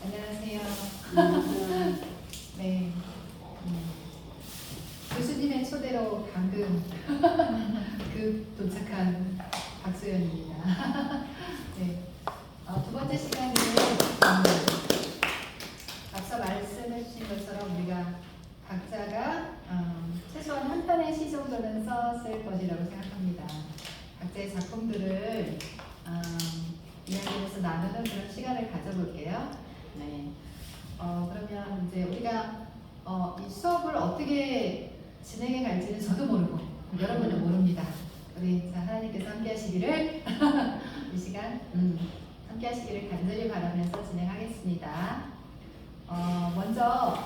안녕하세요. 네. 교수님의 초대로 방금 도착한 박소연입니다. 네. 두 번째 시간은 앞서 말씀해 주신 것처럼 우리가 각자가 최소한 한 편의 시 정도는 썼을 것이라고 생각합니다. 각자의 작품들을 이야기해서 나누는 그런 시간을 가져볼게요. 네. 그러면 이제 우리가 이 수업을 어떻게 진행해 갈지는 저도 모르고 여러분은 모릅니다. 우리 하나님께서 함께하시기를 이 시간 함께하시기를 간절히 바라면서 진행하겠습니다. 먼저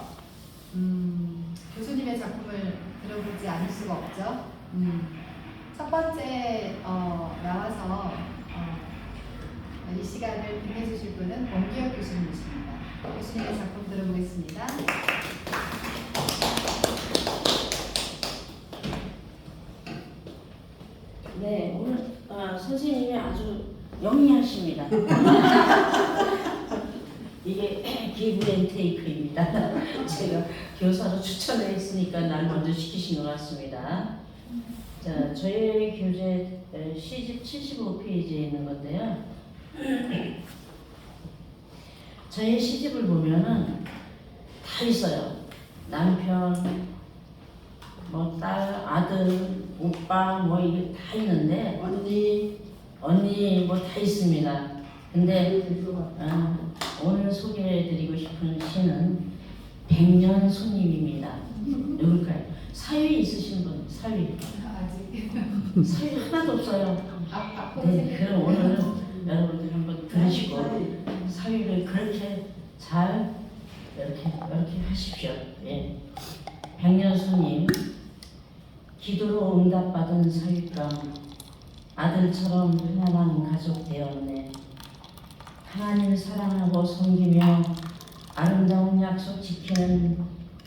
교수님의 작품을 들어보지 않을 수가 없죠. 첫 번째 나와서 이 시간을 빛내주실 분은 원기혁 교수님이십니다. 교수님의 작품 들어보겠습니다. 네, 오늘 선생님이 아주 영리하십니다. 이게 기브 앤 테이크입니다. 제가 교사로 추천해 있으니까 날 먼저 시키신 것 같습니다. 자, 저희 교재 시집 75페이지에 있는 건데요. 저희 시집을 보면은 다 있어요. 남편, 뭐 딸, 아들, 오빠 뭐 이게 다 있는데 언니 뭐 다 있습니다. 근데 오늘 소개해드리고 싶은 시는 백년 손님입니다. 누굴까요? 사위 있으신 분? 사위? 아직 사위 하나도 없어요. 네, 그럼 오늘 여러분들 한번 들으시고 사위를 그렇게 잘 이렇게 하십시오. 예. 백년 손님. 기도로 응답받은 사위감, 아들처럼 편안한 가족 되었네. 하나님을 사랑하고 섬기며 아름다운 약속 지키는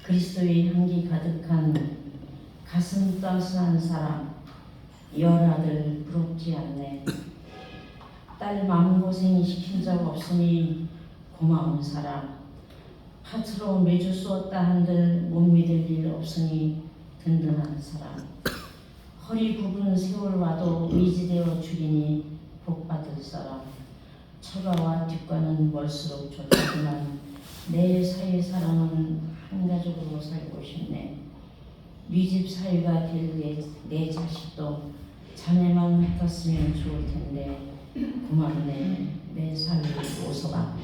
그리스도의 향기 가득한 가슴 따스한 사람, 열아들 부럽지 않네. 딸 마음고생 시킨 적 없으니 고마운 사람, 파트로 매주 쏘았다 한들 못 믿을 일 없으니 든든한 사람, 허리 굽은 세월 와도 의지되어 주리니 복받을 사람, 처가와 뒷과는 멀수록 좋지만 내 사위 사랑은 한 가족으로 살고 싶네. 네 집 사위가 될 내 자식도 자네만 같았으면 좋을 텐데 고맙네. 내 사위 오서가.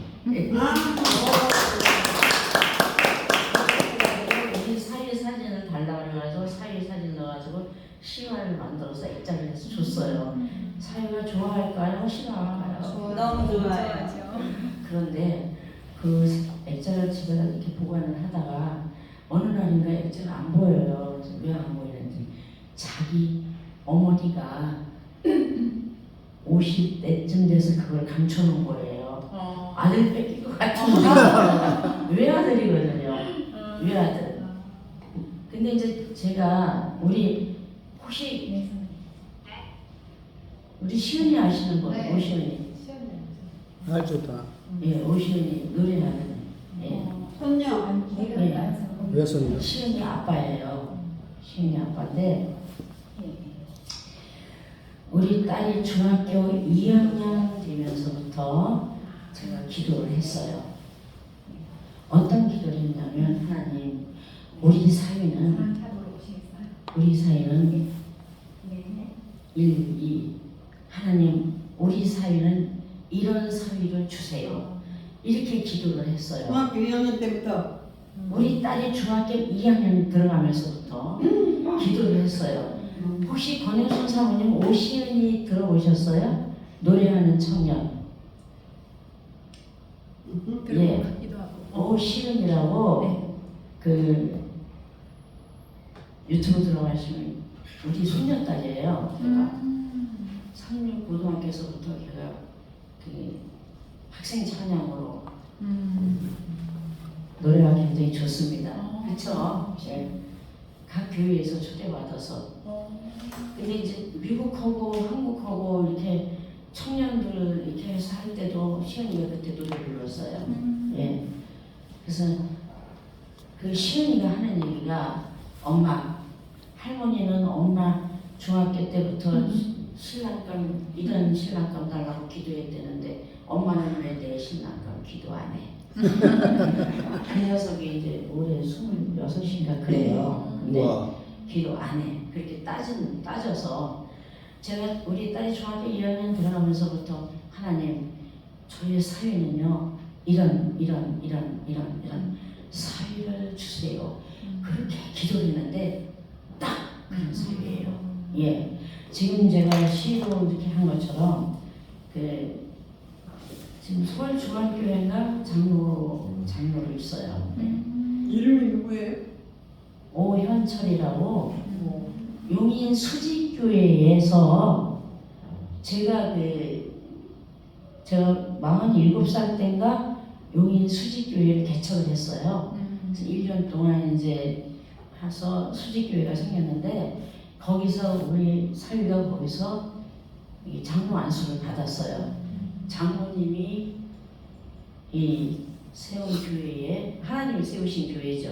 우리 사위 사진을 달라고 그래가지고 사위 사진 넣어가지고 시화를 만들어서 액자를 해서 줬어요. 사위가 좋아할까요? 싫어할까요? 너무 좋아요. 그런데 그 액자를 집에다 이렇게 보관을 하다가 어느 날인가 액자가 안 보여요. 왜 안 보이는지. 자기 어머니가 50대쯤 돼서 그걸 감춰놓은 거예요. 아들 뺏길 것 같은데. 외아들이거든요. 외아들. 근데 이제 제가 우리 혹시 우리 시은이 아시는 분? 네. 오시은이. 시원해요. 좋다. 예, 오시은이 노래하는. 예. 손녀. 왜 손녀? 시은이 아빠예요. 시은이 아빠인데 우리 딸이 중학교 2학년 되면서부터 제가 기도를 했어요. 어떤 기도를 했냐면 하나님, 우리 사위는 1, 2 하나님, 우리 사위는 이런 사위를 주세요. 이렇게 기도를 했어요. 중학교 2학년 때부터. 우리 딸이 중학교 2학년 들어가면서부터 기도를 했어요. 혹시 권영순 사모님 오시은이 들어보셨어요? 노래하는 청년. 예, 오시은이라고 그 유튜브 들어가시면 우리 손녀딸이에요. 제가 상륙 고등학교에서부터 걔가 그 학생 찬양으로 노래가 굉장히 좋습니다. 그렇죠? 예. 각 교회에서 초대받아서. 근데 이제 미국하고 한국하고 이렇게 청년들 이렇게 해서 할 때도 시은이가 그때 노래 불렀어요. 예. 그래서 그 시은이가 하는 얘기가 엄마, 할머니는 엄마 중학교 때부터 신랑감 이런 신랑감 달라고 기도했대는데 엄마는 왜 내 신랑감 기도 안 해? 그 녀석이 이제 올해 26인가 그래요. 근데 와. 기도 안 해. 그렇게 따져서 제가 우리 딸이 중학교 2학년 들어가면서부터 하나님 저희 사위는요 이런 사위를 주세요. 그렇게 기도를 했는데 딱 그런 사위예요. 예. 지금 제가 시로 이렇게 한 것처럼 그 지금 서울 중앙교회가 장로를 있어요. 네. 이름이 누구예요? 오현철이라고 용인 수지교회에서 제가 47살 때인가 용인 수지교회를 개척을 했어요. 그래서 1년 동안 이제 가서 수지교회가 생겼는데 거기서 우리 사위가 거기서 이 장로 안수를 받았어요. 장로님이 이 세운 교회에 하나님이 세우신 교회죠.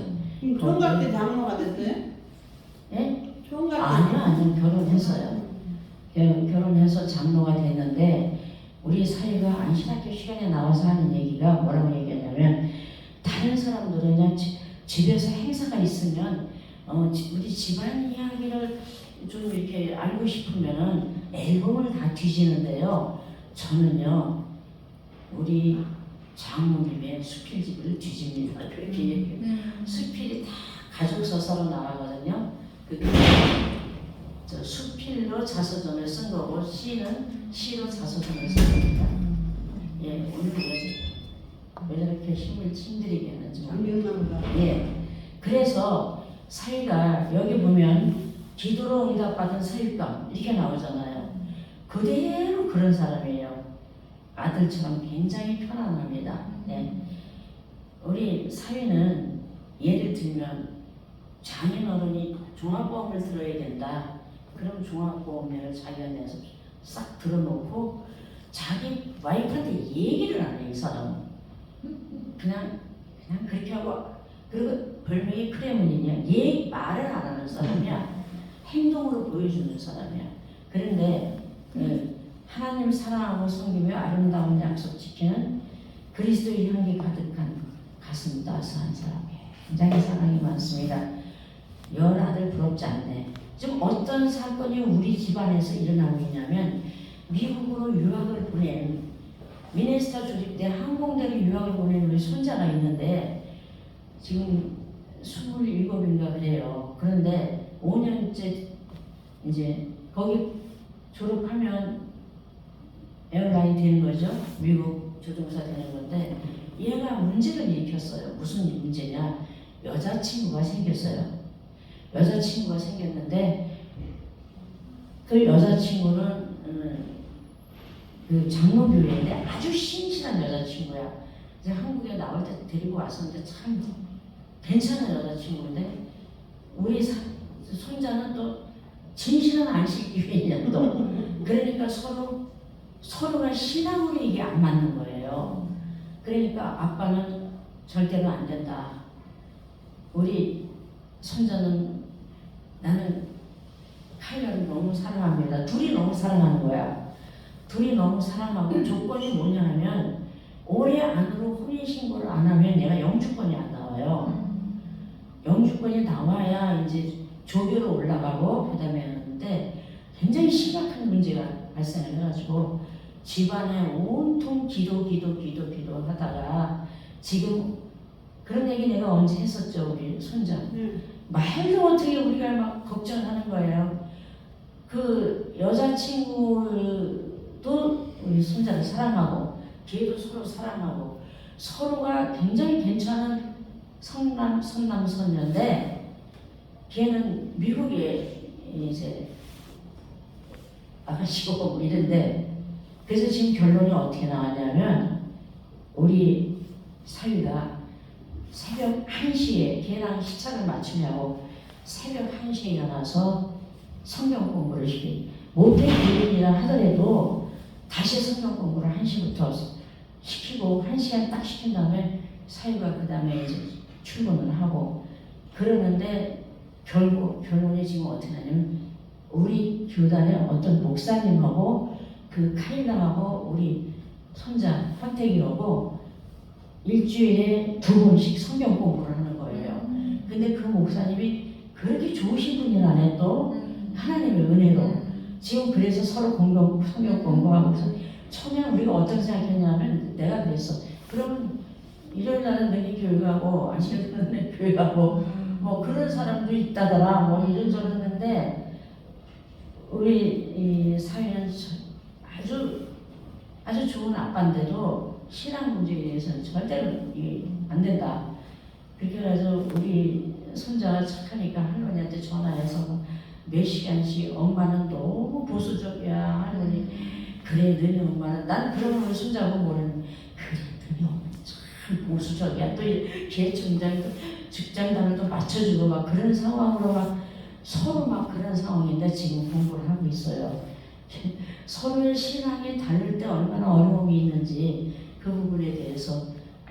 총각 때 장로가 됐어요? 예? 총각 때. 아니요 결혼했어요. 결혼해서 장로가 됐는데 우리 사위가 안신학교 시간에 나와서 하는 얘기가 뭐라고 얘기하냐면 다른 사람들은 그냥 집에서 행사가 있으면 우리 집안 이야기를 좀 이렇게 알고 싶으면은 앨범을 다 뒤지는데요. 저는요 우리 장모님의 수필집을 뒤집니다. 그렇게 얘기해요. 수필이 다 가족서 서로 나가거든요. 저 수필로 자서전을 쓴 거고 시는 시로 자서전을 쓴 겁니다. 예, 오늘 왜 저렇게 힘들이게 하는지 장명남보다. 예, 그래서 사위가 여기 보면 기도로 응답받은 사위감 이렇게 나오잖아요. 그대로 그런 사람이에요. 아들처럼 굉장히 편안합니다. 네. 우리 사위는 예를 들면 장인어른이 종합보험을 들어야 된다. 그럼 종합보험료를 자기가 내서 싹 들어놓고 자기 와이프한테 얘기를 안 해. 이 사람은 그냥 그렇게 하고 그리고 별명이 크레문이냐 말을 안 하는 사람이야. 행동으로 보여주는 사람이야. 그런데 하나님 사랑하고 섬기며 아름다운 약속 지키는 그리스도의 향기 가득한 가슴 따스한 사람이에요. 굉장히 사랑이 많습니다. 열 아들 부럽지 않네. 지금 어떤 사건이 우리 집안에서 일어나고 있냐면 미국으로 유학을 보낸 미네소타 조직대 항공대로 유학을 보낸 우리 손자가 있는데 지금 27인가 그래요. 그런데 5년째 이제 거기 졸업하면 에어라인 되는 거죠. 미국 조종사 되는 건데 얘가 문제를 일으켰어요. 무슨 문제냐? 여자친구가 생겼어요. 여자친구가 생겼는데 그 여자친구는 그 장로교회인데 아주 신실한 여자친구야. 이제 한국에 나올 때 데리고 왔었는데 참 괜찮은 여자친구인데 우리 손자는 또 진실한 안식교회냐 또 그러니까 서로가 신앙으로 이게 안 맞는 거예요. 그러니까 아빠는 절대로 안 된다. 우리 손자는 나는 카일라를 너무 사랑합니다. 둘이 너무 사랑하는 거야. 둘이 너무 사랑하고 조건이 뭐냐 하면 올해 안으로 혼인신고를 안 하면 얘가 영주권이 안 나와요. 영주권이 나와야 이제 조교로 올라가고 그 다음에 하는데 굉장히 심각한 문제가 발생을 해가지고 집안에 온통 기도 하다가 지금 그런 얘기 내가 언제 했었죠. 우리 손자 말도 어떻게 우리가 막 걱정하는 거예요. 그 여자친구도 우리 손자를 사랑하고 걔도 서로 사랑하고 서로가 굉장히 괜찮은 선남선녀인데 걔는 미국에 이제 아가씨고 이런데 그래서 지금 결론이 어떻게 나왔냐면 우리 사위가 새벽 1시에 걔랑 시차를 맞추냐고 새벽 1시에 일어나서 성경 공부를 못해 기분이라 하더라도 다시 성경 공부를 1시부터 시키고 1시간 딱 시킨 다음에 사유가 그 다음에 이제 출근을 하고 그러는데 결론이 지금 어떻게 하냐면 우리 교단의 어떤 목사님하고 그 카일라하고 우리 손자 황택이하고 일주일에 2번씩 성경 공부를 하는 거예요. 근데 그 목사님이 그렇게 좋으신 분이라네 또 하나님의 은혜로 지금 그래서 서로 성경 공부하고 처음에 우리가 어떻게 생각했냐면 내가 그랬어. 그러면 일요일 날은 너희 교회 가고 안식일 날은 내 교회 가고 뭐 그런 사람도 있다더라 뭐 이런저런 했는데 우리 이 사회는 아주 좋은 아빠인데도 신앙 문제에 대해서는 절대로 이게 안 된다. 그렇게 해서 우리 손자가 착하니까 할머니한테 전화해서 몇 시간씩 엄마는 너무 보수적이야 할머니 그래 너네 엄마는 난 그런 걸 손자고 모르는 그래 너네 엄마 참 보수적이야 또 계층장도 직장단을 맞춰주고 막 그런 상황으로 막 서로 막 그런 상황인데 지금 공부를 하고 있어요. 서로의 신앙이 다를 때 얼마나 어려움이 있는지 그 부분에 대해서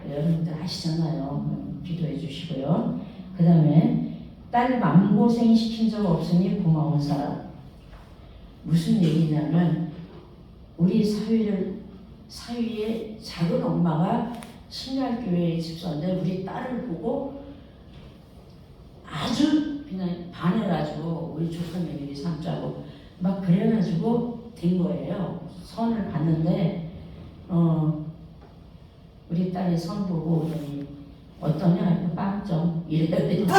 여러분들 아시잖아요. 기도해 주시고요. 그 다음에 딸 맘고생 시킨 적 없으니 고마운 사람. 무슨 얘기냐면 우리 사위의 작은 엄마가 신갈교회 집사인데 우리 딸을 보고 아주 그냥 반해가지고 우리 조카 며느리 삼자고 막 그래가지고 된 거예요. 선을 봤는데 우리 딸이 선 보고 오더니 어떠냐? 빵점 이래야 되는데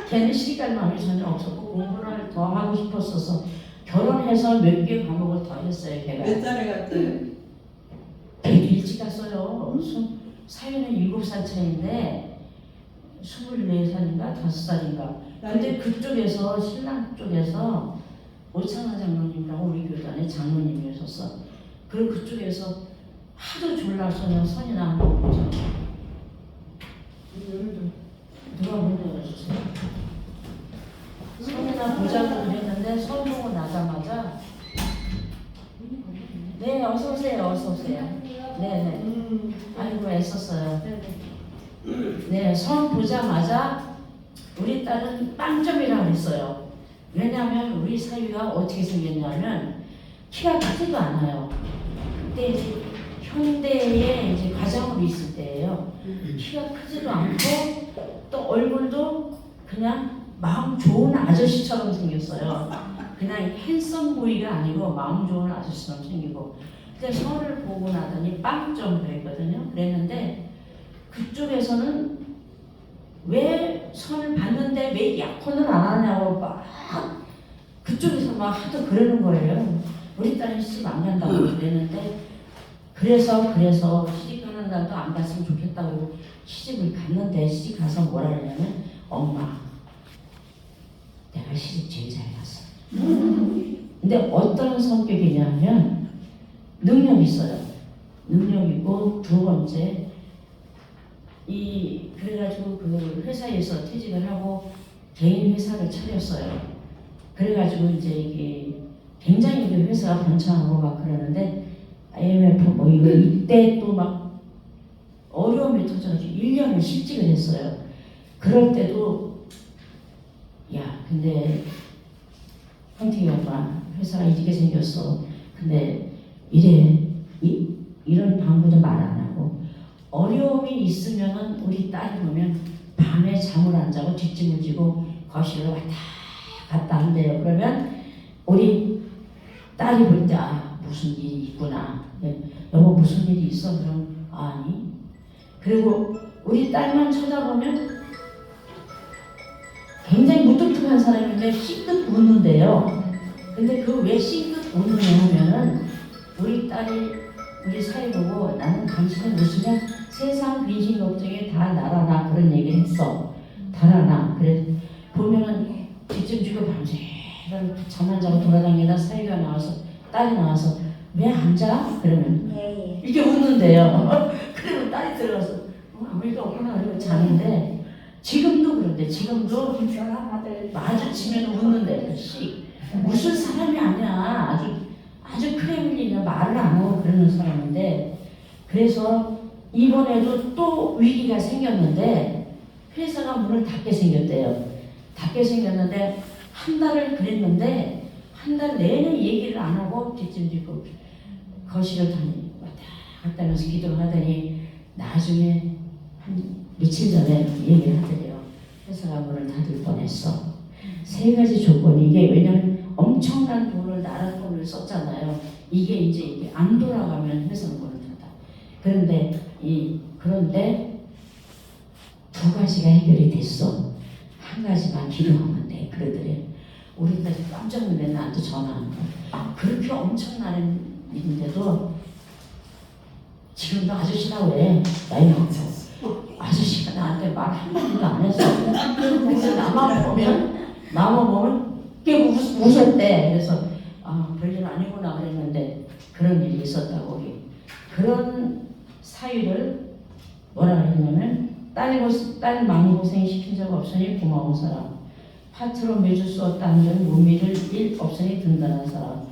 걔는 시집갈 마음이 전혀 없었고 공부를 더 하고 싶었어서 결혼해서 몇 개 과목을 더 했어요. 걔가 몇 살에 갔어요? 되게 일찍 갔어요. 사위는 7살 차인데 24살인가 5살인가 근데 그쪽에서 신랑 쪽에서 오창환 장로님이라고 우리 교단의 장로님이셨어. 그리고 그쪽에서 하도 졸라서 선이나 한번 보자. 누가 먼저 해주세요. 선이나 보자고 그랬는데 선 보고 나자마자 네 어서 오세요 어서 오세요. 네네. 아이고 애썼어요. 네 선 보자마자 우리 딸은 빵점이라고 그랬어요. 왜냐하면 우리 사위가 어떻게 생겼냐면 키가 크지도 않아요. 그때 이제 현대에 이제 가정으로 있을 때예요. 키가 크지도 않고 또 얼굴도 그냥 마음 좋은 아저씨처럼 생겼어요. 그냥 핸섬 보이가 아니고 마음 좋은 아저씨처럼 생기고. 근데 선을 보고 나더니 빵점 그랬거든요. 그랬는데 그쪽에서는 왜 선을 봤는데 왜 약혼을 안 하냐고 막 그쪽에서 막 하도 그러는 거예요. 우리 딸이 시집 안 간다고 그랬는데 그래서 시집 가는 날도 안 갔으면 좋겠다고 시집을 갔는데 시집 가서 뭐라 그러냐면 엄마 내가 시집 제일 잘 갔어. 근데 어떤 성격이냐면 능력이 있어요. 능력이고 두 번째 그래가지고 그 회사에서 퇴직을 하고 개인 회사를 차렸어요. 그래가지고 이제 이게 굉장히 그 회사가 번창하고 막 그러는데 IMF 뭐 이거 이때 또 막 어려움이 터져가지고 1년을 실직을 했어요. 그럴 때도 야 근데 황태기 오빠 회사가 이렇게 생겼어. 근데 이런 방구도 말 안 하고 어려움이 있으면은 우리 딸이 보면 밤에 잠을 안 자고 뒷짐을 지고 거실로 왔다 갔다 한대요. 그러면 우리 딸이 볼 때 무슨 일이 있구나. 여보 무슨 일이 있어? 그럼 아니. 그리고 우리 딸만 쳐다보면 굉장히 무뚝뚝한 사람인데 싱긋 웃는데요. 근데 그 왜 싱긋 웃느냐 하면은 우리 딸이 우리 사이 보고 나는 당신은 웃으면 세상 근심 걱정에 다 날아나 그런 얘기를 했어. 달아나. 그래 보면은 뒷짐 지고 밤새 잠 안 자고 돌아다니다 사이가 나와서 딸이 나와서 왜 안 자? 그러면 이렇게 웃는데요. 그러면 딸이 들어가서 아무 일도 없구나 그러고 자는데 지금도 그런데 지금도 마주치면 웃는데 웃을 사람이 아니야. 아주 크레밀리냐 말을 안 하고 그러는 사람인데 그래서 이번에도 또 위기가 생겼는데 회사가 문을 닫게 생겼대요. 닫게 생겼는데 한 달을 그랬는데 한 달 내내 얘기를 안 하고 뒷짐지고 거실을 왔다 갔다 하면서 기도를 하더니 나중에 한 며칠 전에 얘기를 하더래요. 회사가 문을 닫을 뻔했어. 세 가지 조건이 이게 왜냐면 엄청난 돈을 나라 돈을 썼잖아요. 이게 안 돌아가면 회사는 문을 닫아. 그런데 두 가지가 해결이 됐어. 한 가지만 기도하면 돼. 그러더래. 우리가 깜짝 놀랐네. 나한테 전화한 거. 그렇게 엄청난 일인데도 지금도 아저씨라고 해. 나이 먹었어. 아저씨가 나한테 말 한마디도 안 했어. 그래서 나만 보면 꽤 웃었대. 그래서 별일 아니구나 그랬는데 그런 일이 있었다고. 우리 그런 사유를 뭐라 그랬냐면 딸 마음고생 시킨 적 없으니 고마운 사람, 파트로 매주 썼다는 점 못 믿을 일 없으니 든든한 사람,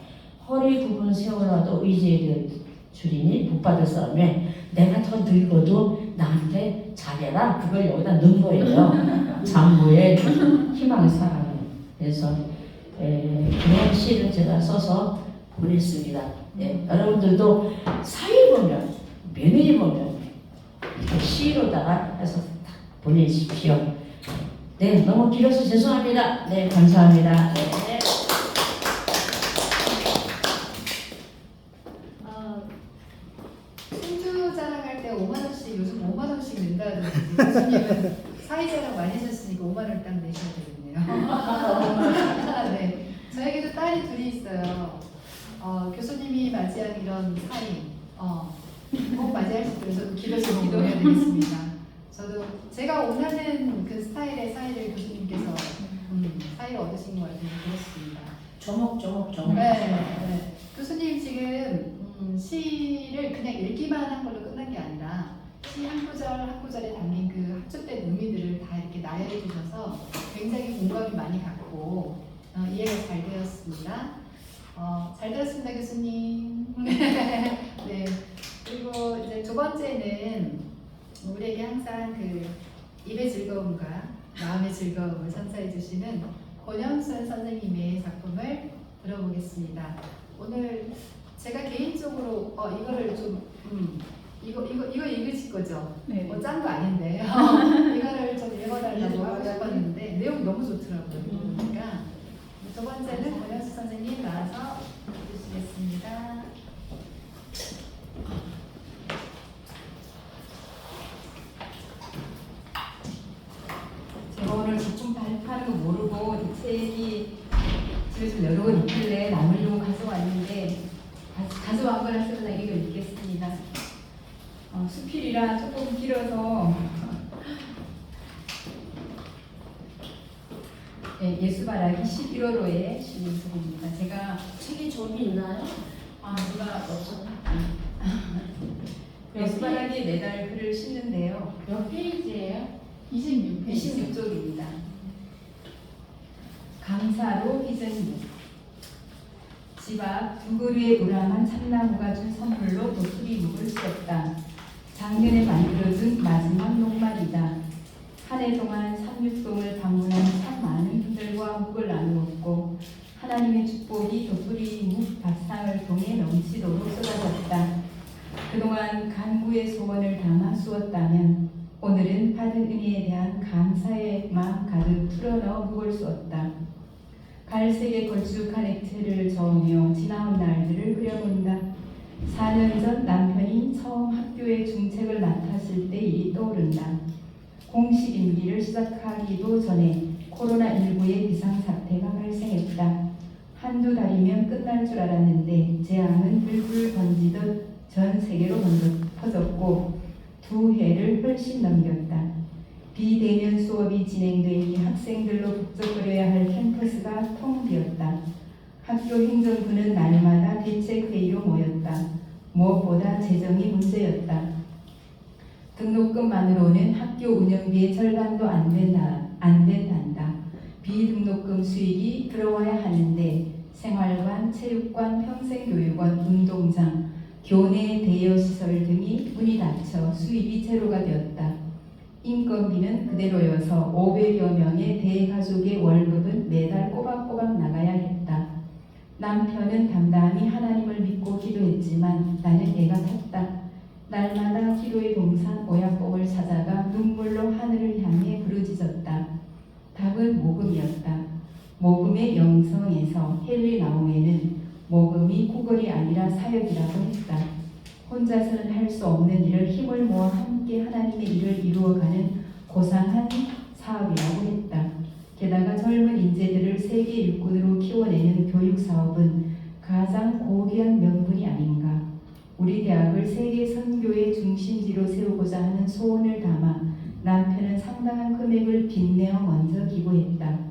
허리 굽은 세월라도 의지에 주리니 복받을 사람에 내가 더 늙어도 나한테 잘해라. 그걸 여기다 넣은 거예요. 장모의 희망 사랑. 그래서 그런 시를 제가 써서 보냈습니다. 여러분들도 사회 보면 며느리 보면 시로다가 해서 보내십시오. 네, 너무 길어서 죄송합니다. 네, 감사합니다. 네. 손주 자랑할 때 5만 원씩 요즘 5만 원씩 낸다든지 교수님은 사회자랑 많이 하셨으니까 5만 원 딱 내셔야 되겠네요. 네, 저에게도 딸이 둘이 있어요. 교수님이 맞이한 이런 사이, 꼭 맞이할 수 있도록 저도 길어서 기도해야 되겠습니다. 저도 제가 원하는 그 스타일의 사이를 교수님께서 사이를 얻으신 것 같아요. 그렇습니다. 조목조목. 네. 교수님 지금 시를 그냥 읽기만 한 걸로 끝난 게 아니라 시 한 구절 한 구절에 담긴 그 합축된 의미들을 다 이렇게 나열해 주셔서 굉장히 공감이 많이 갔고 이해가 잘 되었습니다. 잘 들었습니다, 교수님. 네. 그리고 이제 두 번째는 우리에게 항상 그 입의 즐거움과 마음의 즐거움을 선사해 주시는 권영순 선생님의 작품을 들어보겠습니다. 오늘 제가 개인적으로 이거를 좀 이거 읽으실 거죠? 네. 짠 거 아닌데 이거를 좀 읽어달라고 하고 싶었는데 내용이 너무 좋더라고요. 그러니까 두 번째는 권영순 선생님 나와서 읽으시겠습니다. 제가 오늘 작품 발표하는 거 모르고 이 책이 집에 좀 여러 권 있길래 나누려고 가져왔는데 가져온 거라 해서 그냥 이거 읽겠습니다. 수필이라 조금 길어서 네, 예수바라기 11월호의 시입니다. 제가 책이 좀이 있나요? 누가 없었나? 예수바라기 매달 글을 싣는데요. 몇 페이지예요? 26페이지. 26쪽입니다. 감사로 빚은 집 앞 두 그루의 우람한 참나무가 준 선물로 도토리 묵을 쓰었다. 작년에 만들어준 마지막 녹말이다. 한 해 동안 삼육동을 방문한 참 많은 분들과 묵을 나누었고 하나님의 축복이 도토리 묵 밥상을 통해 넘치도록 쏟아졌다. 그동안 간구의 소원을 담아 쑤었다면 오늘은 받은 은혜에 대한 감사의 마음 가득 풀어넣어 묵을 쑤었다. 갈색의 걸쭉한 액체를 저으며 지나온 날들을 그려본다. 4년 전 남편이 처음 학교에 중책을 맡았을 때 일이 떠오른다. 공식 임기를 시작하기도 전에 코로나19의 비상사태가 발생했다. 한두 달이면 끝날 줄 알았는데 재앙은 불불 번지듯 전 세계로 퍼졌고 두 해를 훨씬 넘겼다. 비대면 수업이 진행되니 학생들로 북적거려야 할 캠퍼스가 텅 비었다. 학교 행정부는 날마다 대책회의로 모였다. 무엇보다 재정이 문제였다. 등록금만으로는 학교 운영비의 절반도 안 된단다. 비등록금 수익이 들어와야 하는데 생활관, 체육관, 평생교육원, 운동장, 교내, 대여 시설 등이 문이 닫혀 수입이 제로가 되었다. 인건비는 그대로여서 500여 명의 대가족의 월급은 매달 꼬박꼬박 나가야 했다. 남편은 담담히 하나님을 믿고 기도했지만 나는 애가 탔다. 날마다 기도의 동산 오약봉을 찾아가 눈물로 하늘을 향해 부르짖었다. 답은 모금이었다. 모금의 영성에서 헨리 나우에는 모금이 구걸이 아니라 사역이라고 했다. 혼자서는 할 수 없는 일을 힘을 모아 함께 하나님의 일을 이루어가는 고상한 사업이라고 했다. 게다가 젊은 인재들을 세계 일꾼으로 키워내는 교육 사업은 가장 고귀한 명분이 아닌가. 우리 대학을 세계 선교의 중심지로 세우고자 하는 소원을 담아 남편은 상당한 금액을 빚내어 먼저 기부했다.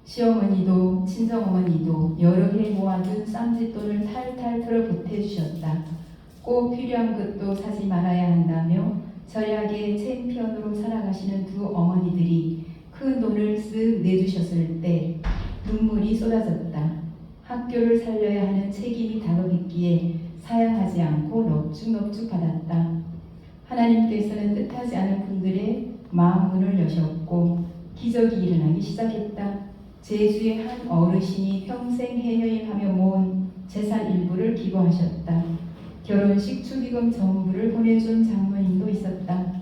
시어머니도 친정어머니도 여러 해 모아둔 쌈짓돈을 탈탈 털어 보태주셨다. 꼭 필요한 것도 사지 말아야 한다며 절약의 챔피언으로 살아가시는 두 어머니들이 큰 돈을 쓱 내주셨을 때 눈물이 쏟아졌다. 학교를 살려야 하는 책임이 다급했기에 사양하지 않고 넙죽넙죽 받았다. 하나님께서는 뜻하지 않은 분들의 마음문을 여셨고 기적이 일어나기 시작했다. 제주의 한 어르신이 평생 해녀에 모은 재산 일부를 기부하셨다. 결혼식 축의금 전부를 보내준 장로님도 있었다.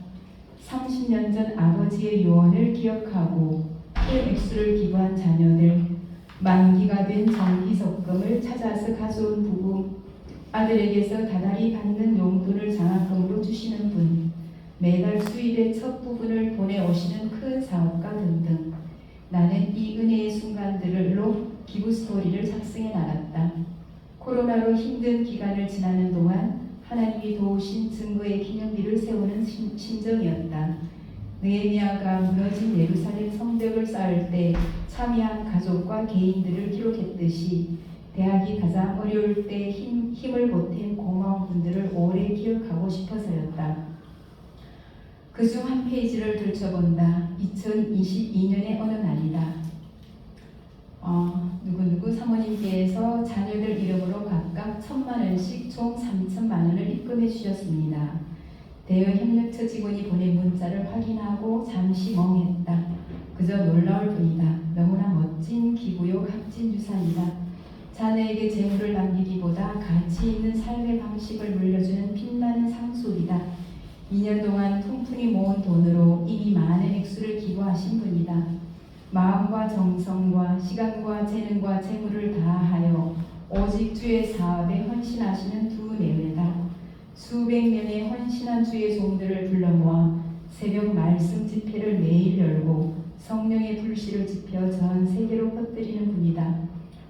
30년 전 아버지의 유언을 기억하고 큰 액수를 기부한 자녀들, 만기가 된 정기적금을 찾아서 가져온 부부, 아들에게서 다달이 받는 용돈을 장학금으로 주시는 분, 매달 수입의 첫 부분을 보내오시는 큰 사업가 등등. 나는 이 은혜의 순간들로 기부 스토리를 작성해 나갔다. 코로나로 힘든 기간을 지나는 동안 하나님이 도우신 증거의 기념비를 세우는 심정이었다. 느헤미야가 무너진 예루살렘 성벽을 쌓을 때 참여한 가족과 개인들을 기록했듯이 대학이 가장 어려울 때 힘을 보탠 고마운 분들을 오래 기억하고 싶어서였다. 그중 한 페이지를 들춰본다. 2022년의 어느 날이다. 누구누구 사모님께서 자녀들 이름으로 각각 1,000만원씩 총 3,000만원을 입금해 주셨습니다. 대여협력처 직원이 보낸 문자를 확인하고 잠시 멍했다. 그저 놀라울 뿐이다. 너무나 멋진 기부욕 합진 유산이다. 자녀에게 재물을 남기기보다 가치 있는 삶의 방식을 물려주는 빛나는 상속이다. 2년 동안 퉁퉁이 모은 돈으로 이미 많은 액수를 기부하신 분이다. 마음과 정성과 시간과 재능과 재물을 다하여 오직 주의 사업에 헌신하시는 두 내외다. 수백 년의 헌신한 주의 종들을 불러 모아 새벽 말씀 집회를 매일 열고 성령의 불씨를 지펴 전 세계로 퍼뜨리는 분이다.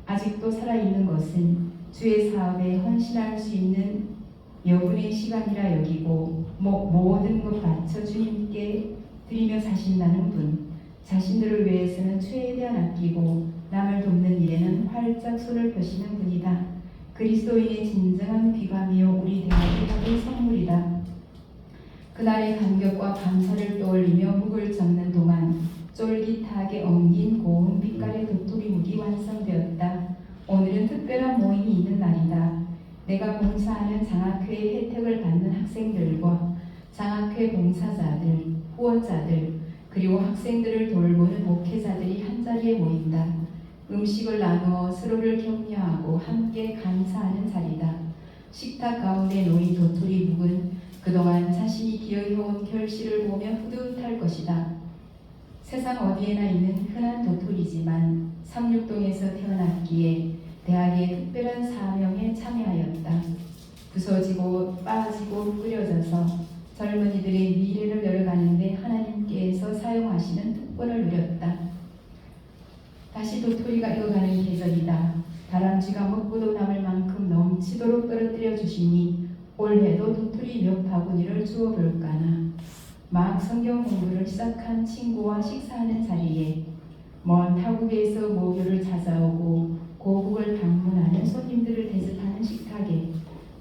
아직도 살아있는 것은 주의 사업에 헌신할 수 있는 여분의 시간이라 여기고 모든 것 바쳐 주님께 드리며 사신다는 분. 자신들을 위해서는 최대한 아끼고 남을 돕는 일에는 활짝 손을 펴시는 분이다. 그리스도인의 진정한 귀감이요 우리 대학의 받은 선물이다. 그날의 감격과 감사를 떠올리며 묵을 젓는 동안 쫄깃하게 엉긴 고운 빛깔의 도토리묵이 완성되었다. 오늘은 특별한 모임이 있는 날이다. 내가 봉사하는 장학회의 혜택을 받는 학생들과 장학회 봉사자들, 후원자들, 그리고 학생들을 돌보는 목회자들이 한자리에 모인다. 음식을 나누어 서로를 격려하고 함께 감사하는 자리다. 식탁 가운데 놓인 도토리묵은 그동안 자신이 기여해온 결실을 보며 뿌듯할 것이다. 세상 어디에나 있는 흔한 도토리지만 삼육동에서 태어났기에 대학의 특별한 사명에 참여하였다. 부서지고 빠지고 끓여져서 젊은이들의 미래를 열어가는데 하나님께서 사용하시는 특권을 누렸다. 다시 도토리가 익어가는 계절이다. 다람쥐가 먹고도 남을 만큼 넘치도록 떨어뜨려 주시니 올해도 도토리 몇 바구니를 주워 볼까나. 막 성경 공부를 시작한 친구와 식사하는 자리에 먼 타국에서 모교를 찾아오고 고국을 방문하는 손님들을 대접하는 식탁에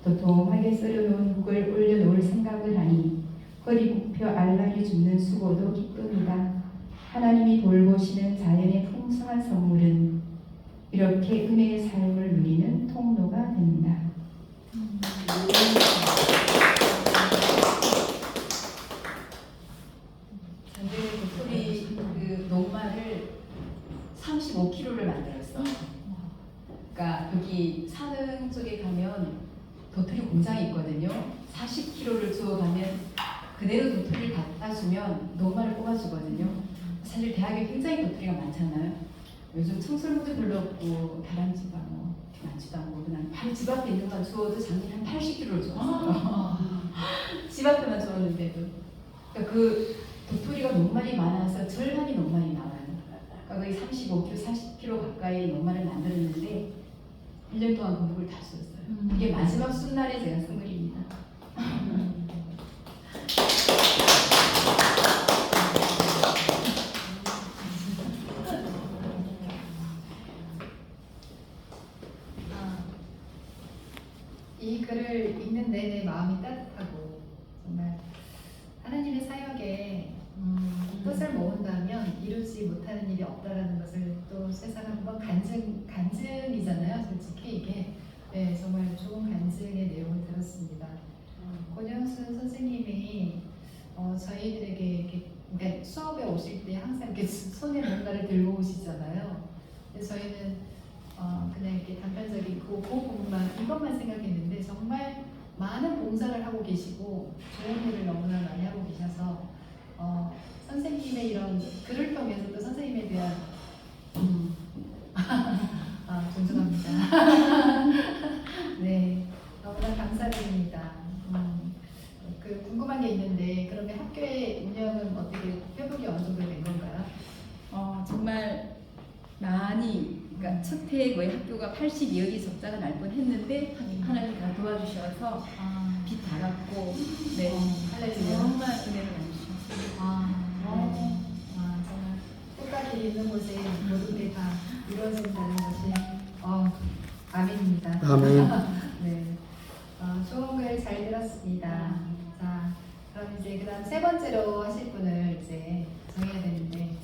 도톰하게 썰어놓은 국을 올려놓을 생각을 하니 허리 굽혀 알라리 줍는 수고도 기쁨이다. 하나님이 돌보시는 자연의 풍성한 선물은 이렇게 은혜의 삶을 누리는 통로가 된다. 저기 산흥 쪽에 가면 도토리 공장이 있거든요. 40kg를 주워가면 그대로 도토리를 갖다 주면 노마를 뽑아주거든요. 사실 대학에 굉장히 도토리가 많잖아요. 요즘 청설모도 별로 없고 다람쥐가 뭐 많지도 않고 그냥 바로 집 앞에 있는 건 주워도 작년에 한 80kg를 주웠어요. 집 앞에만 주웠는데도. 그러니까 그 도토리가 녹말이 많아서 절반이 녹말이 나와요. 그러니까 거의 35kg, 40kg 가까이 녹말을 만들었는데 1년 동안 공부를 다 썼어요. 이게 마지막 순날에 제가 선물입니다. 이 글을 읽는 내내 마음이 따뜻하고 정말 하나님의 사역에 뜻을 모은다면 이루지 못하는 일이 없다라는 것을 또 세상 한번 간증이잖아요. 솔직히 이게 네, 정말 좋은 간증의 내용을 들었습니다. 권영순 선생님이 저희들에게 이렇게 그러니까 수업에 오실 때 항상 이렇게 손에 뭔가를 들고 오시잖아요. 근데 저희는 그냥 이렇게 단편적인 그 부분만 이것만 생각했는데 정말 많은 봉사를 하고 계시고 좋은 일을 너무나 많이 하고 계셔서 선생님의 이런 글을 통해서 또 선생님에 대한 존중합니다. 네, 너무나 감사드립니다. 그 궁금한 게 있는데 그러면 학교의 운영은 어떻게 회복이 어느 정도 된 건가요? 정말 많이 그러니까 첫 해에 거의 학교가 82억이 적자가 날 뻔했는데 하나님 다 도와주셔서 빚 다 갚고 네 할렐루야. 정말 은혜를 많이 주셨어요. 네. 정말 끝까지 있는 곳에 모든 게 다 이루어진다는 것이 아멘입니다. 아멘. 네, 좋은 글 잘 들었습니다. 자, 그럼 이제 그다음 세 번째로 하실 분을 이제 정해야 되는데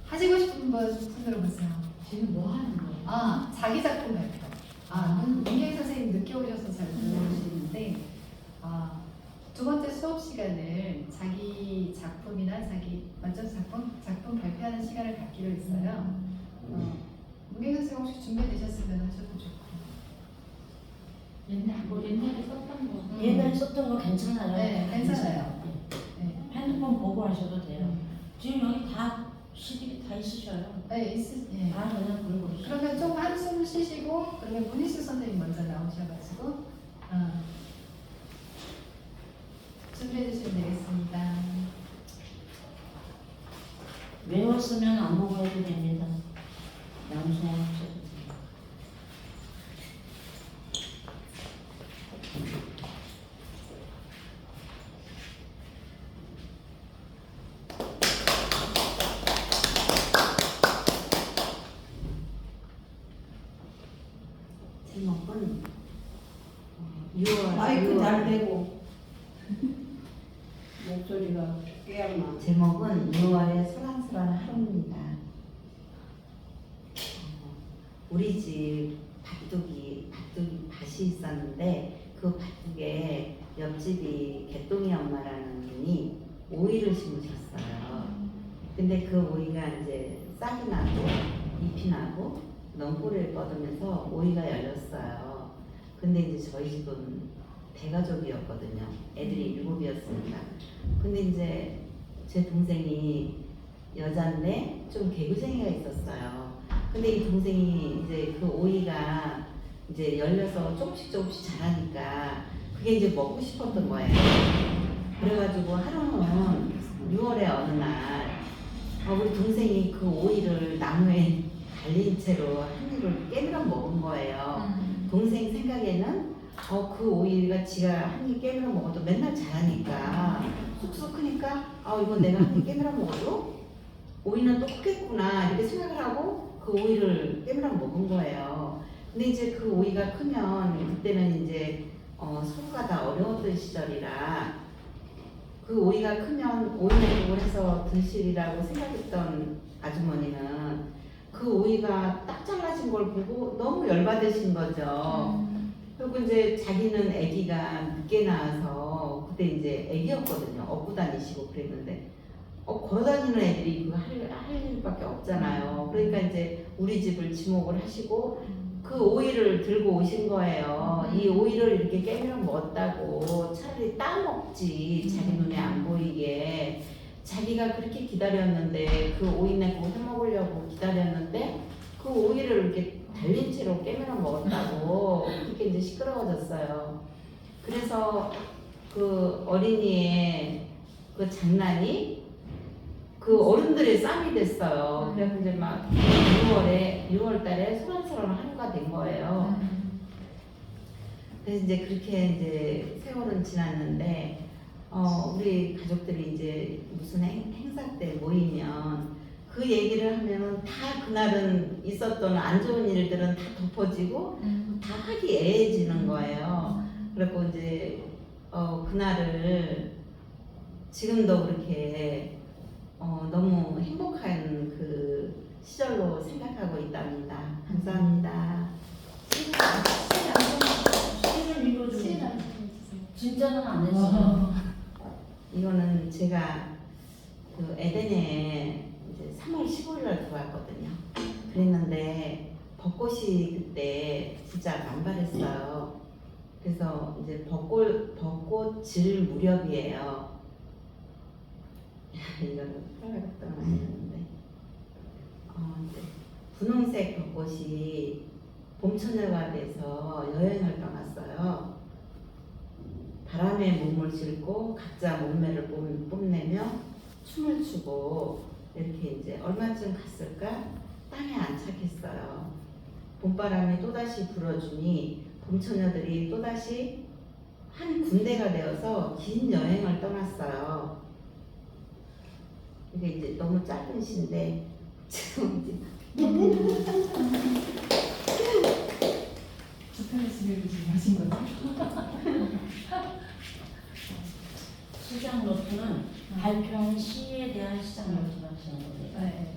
하시고 싶은 분 손으로 보세요. 지금 뭐 하는 거예요? 자기 작품 발표. 문경 선생님 늦게 오셔서 잘 모르시는데 두 번째 수업 시간을 자기 작품이나 자기 완전 작품 발표하는 시간을 갖기로 했어요. 문경 선생님 혹시 준비되셨으면 하셔도 좋고. 옛날에 썼던 거. 옛날에 썼던 거 괜찮아요. 네, 괜찮아요. 네. 핸드폰 보고 하셔도 돼요. 지금 여기 다 CD가 다 있으셔요. 네, 예. 다 그냥 그런 거 있어요. 그러면 좀 한숨 쉬시고 그러면 문희수 선생님 먼저 나오셔가지고 준비해 주시면 되겠습니다. 외웠으면 안 보고 해도 됩니다. 양수하셔도 돼요. 제목은 6월 마이크 잘 대고 목소리가 깨알나. 제목은 6월의 소란스러운 하루입니다. 우리 집 밭이 있었는데 그 밭에 옆집이 개똥이 엄마라는 분이 오이를 심으셨어요. 근데 그 오이가 이제 싹이 나고 잎이 나고 넝쿨을 뻗으면서 오이가 열렸어요. 근데 이제 저희 집은 대가족이었거든요. 애들이 7이었습니다. 근데 이제 제 동생이 여잔데 좀 개구쟁이가 있었어요. 근데 이 동생이 이제 그 오이가 이제 열려서 조금씩 자라니까 그게 이제 먹고 싶었던 거예요. 그래가지고 하루는 6월에 어느 날 우리 동생이 그 오이를 나무에 달린 채로 한 입을 깨물어 먹은 거예요. 동생 생각에는 그 오이가 지가 한 입 깨물어 먹어도 맨날 자라니까 쑥쑥 크니까 이건 내가 한 입 깨물어 먹어도 오이는 또 크겠구나 이렇게 생각을 하고 그 오이를 깨물어 먹은 거예요. 근데 이제 그 오이가 크면 그때는 이제 소가 다 어려웠던 시절이라 그 오이가 크면 오이 냉국을 해서 드시리라고 생각했던 아주머니는 그 오이가 딱 잘라진 걸 보고 너무 열받으신 거죠. 그리고 이제 자기는 아기가 늦게 낳아서 그때 이제 아기였거든요. 업고 다니시고 그랬는데 걸어다니는 애들이 그거 할 일밖에 없잖아요. 그러니까 이제 우리 집을 지목을 하시고 그 오이를 들고 오신 거예요. 이 오이를 이렇게 깨물어 먹었다고 차라리 따먹지 자기 눈에 안 보이게. 자기가 그렇게 기다렸는데 그 오이 내고 해먹으려고 기다렸는데 그 오이를 이렇게 달린 채로 깨물어 먹었다고 그렇게 이제 시끄러워졌어요. 그래서 그 어린이의 그 장난이 그 어른들의 쌈이 됐어요. 그래서 이제 막 6월 달에 소란스러운 하루가 된 거예요. 그래서 이제 그렇게 이제 세월은 지났는데 우리 가족들이 이제 무슨 행사 때 모이면 그 얘기를 하면은 다 그날은 있었던 안 좋은 일들은 다 덮어지고 다 화기애애해지는 거예요. 그리고 이제 그날을 지금도 그렇게 너무 행복한 그 시절로 생각하고 있답니다. 감사합니다. 시를 읽어주고 진짜는 안 했어요. 이거는 제가 그 에덴에 이제 3월 15일 날 들어왔거든요. 그랬는데 벚꽃이 그때 진짜 만발했어요. 그래서 이제 벚꽃 질 무렵이에요. 이거는 프라이빗도 아니었는데 이제 분홍색 벚꽃이 봄처녀가 돼서 여행을 떠났어요. 바람에 몸을 싣고 각자 몸매를 뽐내며 춤을 추고 이렇게 이제 얼마쯤 갔을까? 땅에 안착했어요. 봄바람이 또다시 불어주니 봄처녀들이 또다시 한 군대가 되어서 긴 여행을 떠났어요. 이게 이제 너무 짧은 시인데 지금 스타일리스트를 지금 하신 거죠? 시장 노트는 발표한 시에 대한 시장 노트를 하시는 거예요. 네.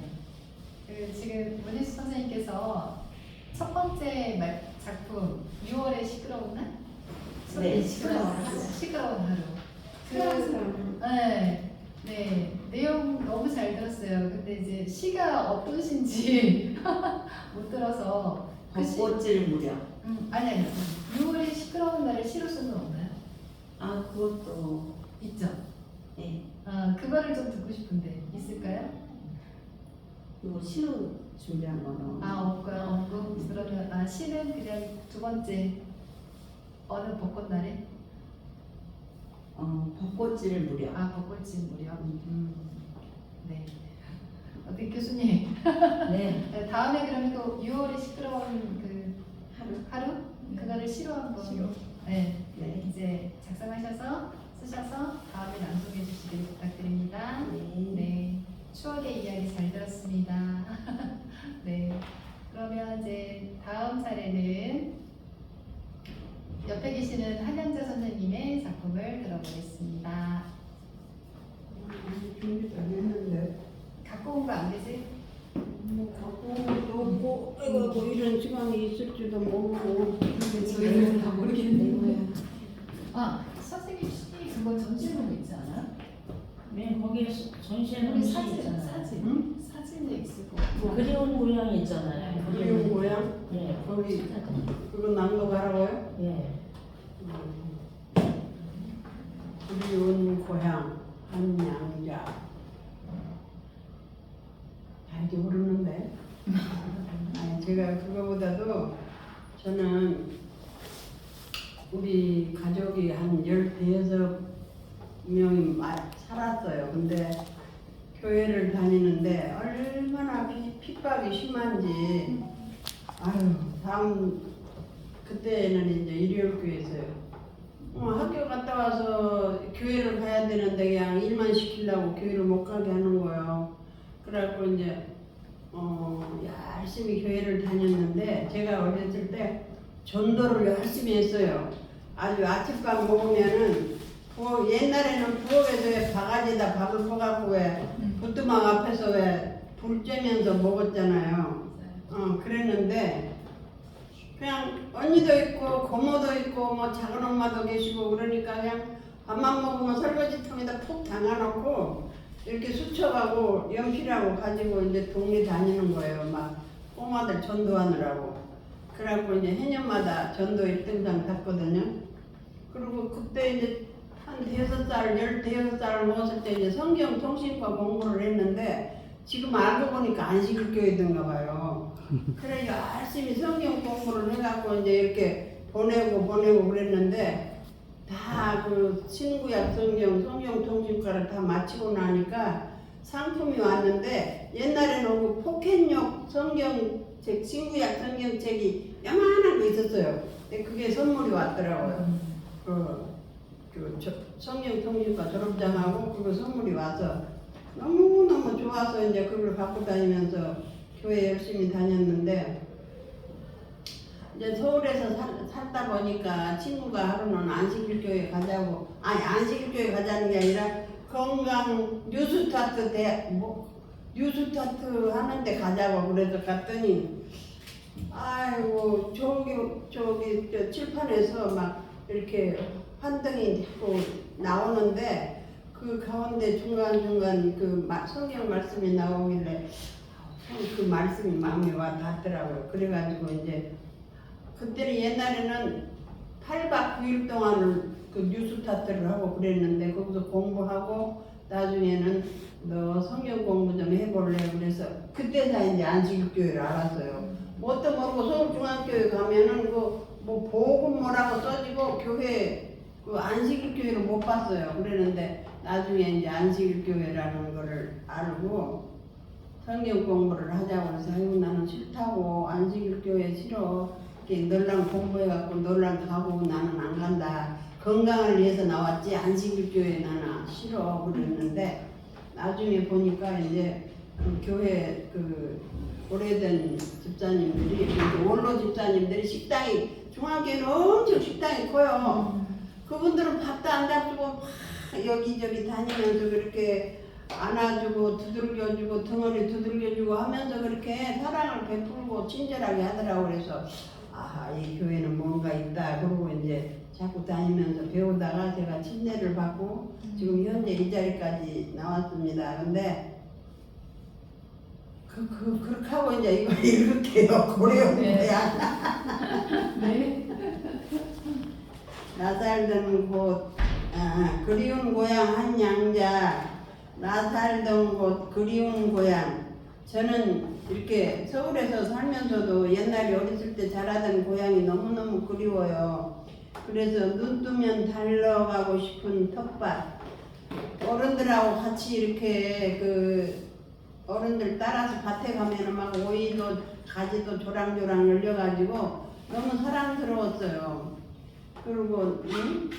그 지금 문희수 선생님께서 첫 번째 작품 6월의 시끄러운 날? 네, 시끄러운 하루. 네, 내용 너무 잘 들었어요. 근데 이제 시가 어떤 시인지 못 들어서 벚꽃질 무렵. 아니 6월의 시끄러운 날을 시로 쓴 건 없나요? 아 그것도 있죠. 네. 그거를 좀 듣고 싶은데 있을까요? 이거 시로 준비한 거는 없고요. 그러면 시는 그냥 두 번째 어느 벚꽃 날에? 벚꽃질 무렵. 벚꽃진 무렵. 네. 어떻게 교수님? 네. 다음에 그러면 또 6월에 시끄러운 그 하루? 그거를 시로 한번. 네. 네. 이제 작성하셔서 쓰셔서 다음에 낭송해 주시길 부탁드립니다. 네. 추억의 이야기 잘 들었습니다. 네. 그러면 이제 다음 차례는 옆에 계시는 한양자 선생님의 작품을 들어보겠습니다. 준비도 안 했는데. 갖고 온 거 안 계세요? 갖고 온 것도 없고, 아이고, 이런 시간이 있을지도 모르고. 저희는 다 모르겠는데. 선생님 시 그거 전시해놓은 거 있지 않아요? 네, 거기에 전시해 놓은 우리 시 사진, 있잖아요. 사진도 있을 거고. 그리운 모양이 있잖아요. 그리운 모양? 네, 거기 사진. 그거 낭독하라고요? 예. 그리운 고향 한양자. 알기 모르는데. 아니, 제가 그거보다도 저는 우리 가족이 한 16명이 살았어요. 근데 교회를 다니는데 얼마나 핍박이 심한지. 그때는 이제 일요일교회에서요. 학교 갔다 와서 교회를 가야 되는데 그냥 일만 시키려고 교회를 못 가게 하는 거예요. 그래갖고 이제 열심히 교회를 다녔는데 제가 어렸을 때 전도를 열심히 했어요. 아주 아침밥 먹으면은 옛날에는 부엌에서 왜 바가지에다 밥을 퍼갖고 왜 부뚜막 앞에서 왜 불 쬐면서 먹었잖아요. 그랬는데 그냥 언니도 있고 고모도 있고 뭐 작은 엄마도 계시고 그러니까 그냥 밥만 먹으면 설거지통에다 푹 담아놓고 이렇게 수첩하고 연필하고 가지고 이제 동네 다니는 거예요. 막 꼬마들 전도하느라고. 그래갖고 이제 해년마다 전도 1등상 탔거든요. 그리고 그때 이제 한 15살 먹었을 때 이제 성경 통신과 공부를 했는데 지금 알고 보니까 안식일교회던가 봐요. 그래 열심히 성경 공부를 해갖고 이제 이렇게 보내고 그랬는데 다 그 신구약 성경 통신과를 다 마치고 나니까 상품이 왔는데 옛날에는 그 포켓용 성경책 신구약 성경책이 요만한 거 있었어요. 근데 그게 선물이 왔더라고요. 성경 통신과 졸업장하고 그거 선물이 와서 너무너무 좋아서 이제 그걸 갖고 다니면서 교회 열심히 다녔는데 이제 서울에서 살다 보니까 친구가 하루는 안식일교회 가자고 안식일교회 가자는 게 아니라 건강 뉴스타트 뉴스타트 하는데 가자고 그래서 갔더니 아이고 저기 저 칠판에서 막 이렇게 환등이 자꾸 나오는데 그 가운데 중간중간 그 성경 말씀이 나오길래 그 말씀이 마음에 와 닿더라고요. 그래가지고 이제 그때는 옛날에는 8박 9일 동안을 그 뉴스타트를 하고 그랬는데 거기서 공부하고 나중에는 너 성경 공부 좀 해볼래 그래서 그때서 이제 안식일교회를 알았어요. 뭣도 모르고 서울중앙교회 가면은 그 뭐 복음 뭐라고 써지고 교회 그 안식일교회를 못 봤어요. 그랬는데 나중에 이제 안식일교회라는 거를 알고 성경 공부를 하자고 해서 아이고 나는 싫다고 안식일교회 싫어. 이렇게 너랑 공부해갖고 너랑 가고 나는 안 간다. 건강을 위해서 나왔지 안식일교회 나는 싫어 그랬는데 나중에 보니까 이제 그 교회 그 오래된 집사님들이 원로 집사님들이 식당이 중앙교회는 엄청 식당이 커요. 그분들은 밥도 안 잡수고 막 여기저기 다니면서 그렇게 안아주고 두들겨주고 등허리 두들겨주고 하면서 그렇게 사랑을 베풀고 친절하게 하더라고. 그래서 이 교회는 뭔가 있다. 그러고 이제 자꾸 다니면서 배우다가 제가 침례를 받고 지금 현재 이 자리까지 나왔습니다. 근데 그렇게 하고 이제 이거 읽을게요. 고려운 고향. 네. 나 살던 곳 그리운 고향 한 양자. 나 살던 곳 그리운 고향. 저는 이렇게 서울에서 살면서도 옛날에 어렸을 때 자라던 고향이 너무너무 그리워요. 그래서 눈 뜨면 달려가고 싶은 텃밭. 어른들하고 같이 이렇게 그 어른들 따라서 밭에 가면은 막 오이도 가지도 조랑조랑 열려가지고 너무 사랑스러웠어요. 그리고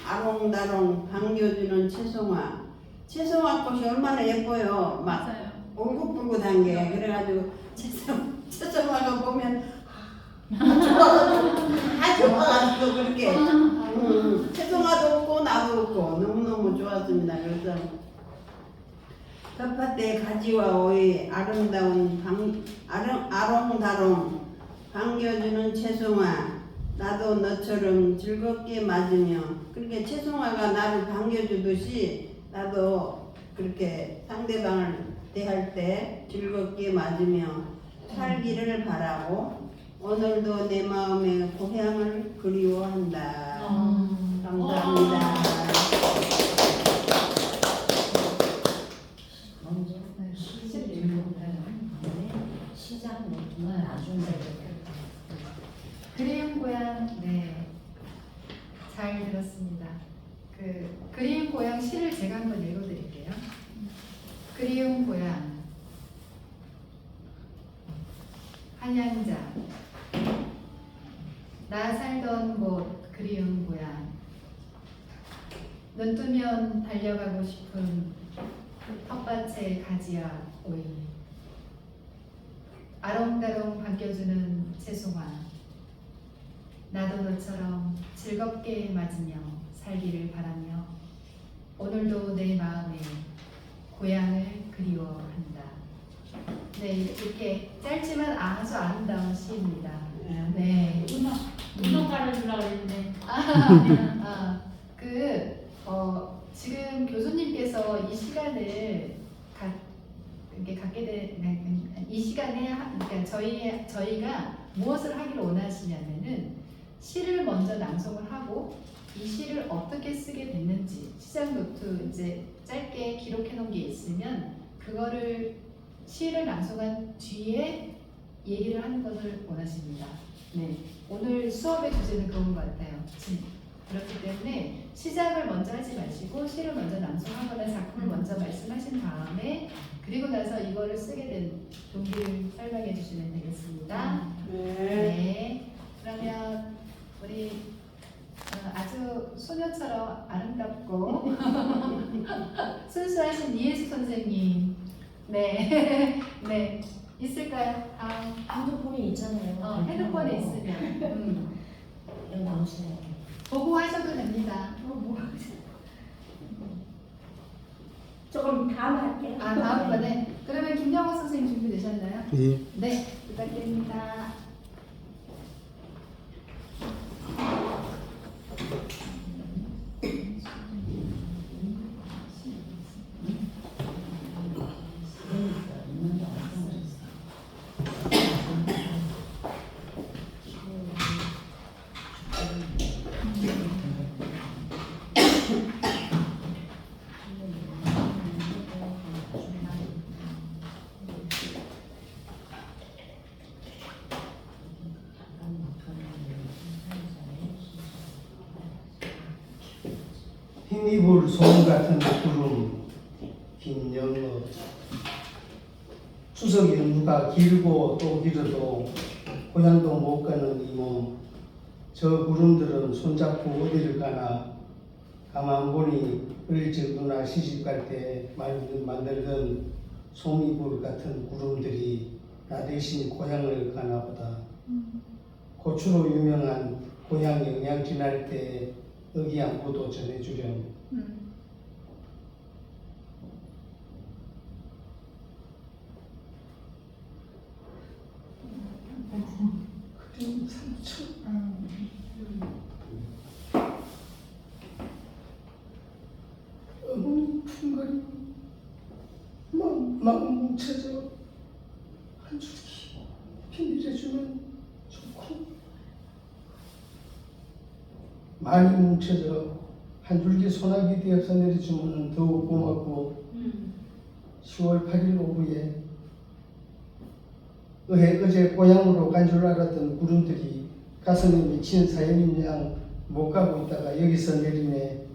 아롱다롱 반겨주는 채송화 꽃이 얼마나 예뻐요. 막 맞아요. 울긋불긋한 게. 그래가지고 채송화가 보면 좋아가지고 그렇게 채송화도 웃고 나도 웃고 너무너무 좋았습니다. 그래서 텃밭에 가지와 오이 아름다운 아롱다롱 반겨주는 채송화 나도 너처럼 즐겁게 맞으며 그렇게 채송화가 나를 반겨주듯이 나도 그렇게 상대방을 대할 때 즐겁게 맞으며 살기를 바라고 오늘도 내 마음의 고향을 그리워한다. 감사합니다. 먼저 시작 노트는 나중에 그리운 고향, 네, 잘 들었습니다. 그리운 고향 시를 제가 한번 읽어드릴게요. 그리운 고향, 한양자. 나 살던 곳 그리운 고향. 눈 뜨면 달려가고 싶은 텃밭의 가지야 오이. 아롱다롱 반겨주는 채송화. 나도 너처럼 즐겁게 맞으며 살기를 바라며 오늘도 내 마음에 고향을 그리워한다. 네, 이렇게 짧지만 아주 아름다운 시입니다. 네. 운동 깔아주려고 했는데 지금 교수님께서 이 시간을 갖게 된 이 시간에 그러니까 저희가 무엇을 하기를 원하시냐면은 시를 먼저 낭송을 하고 이 시를 어떻게 쓰게 됐는지 시작 노트 이제 짧게 기록해 놓은 게 있으면 그거를 시를 낭송한 뒤에 얘기를 하는 것을 원하십니다. 네, 오늘 수업의 주제는 그런 것 같아요. 그렇기 때문에 시작을 먼저 하지 마시고 시를 먼저 낭송하거나 작품을 먼저 말씀하신 다음에 그리고 나서 이거를 쓰게 된 동기를 설명해 주시면 되겠습니다. 네. 그러면 우리 아주 소녀처럼 아름답고 순수하신 이혜수 선생님, 네, 네, 있을까요? 핸드폰이 있잖아요. 핸드폰에 있으면 여기 나오세요. 보고 하셔도 됩니다. 조금 다음 할게요. 다음번에 그러면 김영호 선생님 준비되셨나요? 예. 네, 부탁드립니다. 흰이불 소음 같은 구름 김영어 추석 연휴가 길고 또 길어도 고향도 못 가는 이 몸 저 구름들은 손잡고 어디를 가나 가만 보니 어릴 적 누나 시집갈 때 만들던 솜이불 같은 구름들이 나 대신 고향을 가나 보다. 고추로 유명한 고향 영양 지날 때 의기양보도 전해주렴. 그림 상처. 어머니 품거리 마음 뭉쳐져 한 줄기 비밀해주면 좋고 많이 뭉쳐져 한 줄기 소나기 되어서 내려주면 더욱 고맙고 10월 8일 오후에 어제 고향으로 간 줄 알았던 구름들이 가슴에 미친 사연인 양 못 가고 있다가 여기서 내리네.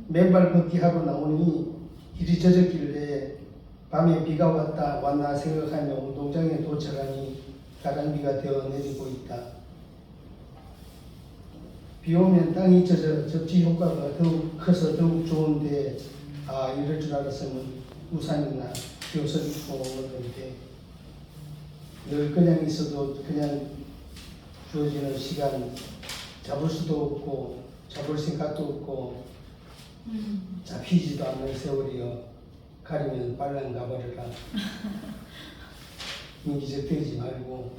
맨발 걷기 하고 나오니 길이 젖었길래 밤에 비가 왔나 생각하며 운동장에 도착하니 가랑비가 되어 내리고 있다. 비 오면 땅이 젖어 접지 효과가 더욱 커서 더욱 좋은데 이럴 줄 알았으면 우산이나 옷을 입고 오는데 늘 그냥 있어도 그냥 주어지는 시간 잡을 수도 없고 잡을 생각도 없고 잡히지도 않는 세월이여 가리면 빨랑 가버려라. 인기적 되지 말고.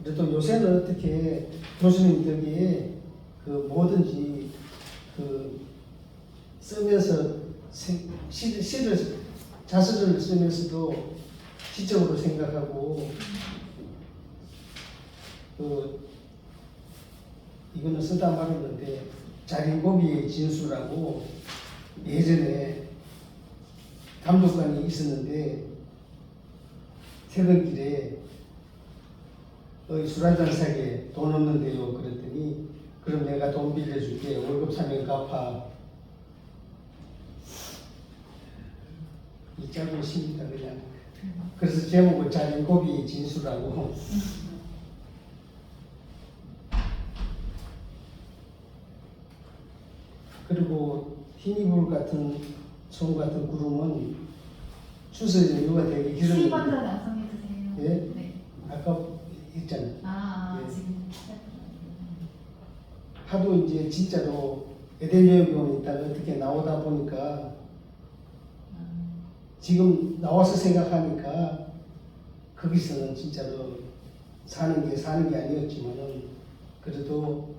그래도 요새는 어떻게 교수님들이 그 뭐든지 그 쓰면서 시를 자서전을 쓰면서도 시적으로 생각하고 이거는 쓰다 말았는데 자린고비의 진수라고 예전에 감독관이 있었는데 퇴근길에 술 한잔 사게 돈 없는데요 그랬더니 그럼 내가 돈 빌려줄게 월급 사면 갚아. 이 짧은 시입니다 그냥. 그래서 제목을 자린고비의 진수라고. 그리고 흰이불 같은 솜 같은 구름은 추석 연휴가 되게 시 길었는데 먼저 낭송해 주세요. 예? 네. 아까 있잖아요. 예. 지금 하도 이제 진짜로 에덴여병원에 있다가 어떻게 나오다 보니까 지금 나와서 생각하니까 거기서는 진짜로 사는 게 아니었지만은 그래도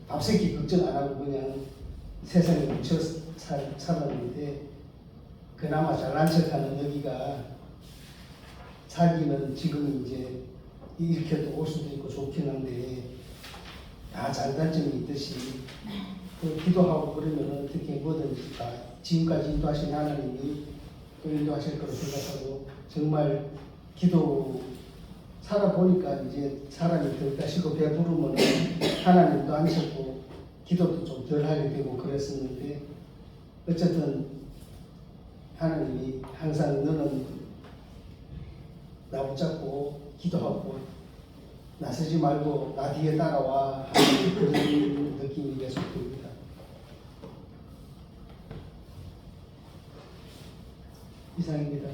밥새끼 걱정 안 하고 그냥 세상에 묻혀 살았는데 그나마 잘난 척하는 여기가 살기는 지금 이제 이렇게 또 올 수도 있고 좋긴 한데 다 장단점이 있듯이 그 기도하고 그러면 어떻게 뭐든지 다 지금까지 인도하신 하나님이 또 인도하실 거로 생각하고 정말 기도 살아보니까 이제 사람이 덜 가시고 배부르면 하나님도 안 찾고 기도도 좀 덜 하게 되고 그랬었는데 어쨌든 하나님이 항상 너는 나 붙잡고 기도하고 나서지 말고 나 뒤에 따라와 하는 그런 느낌이 계속됩니다. 이상입니다.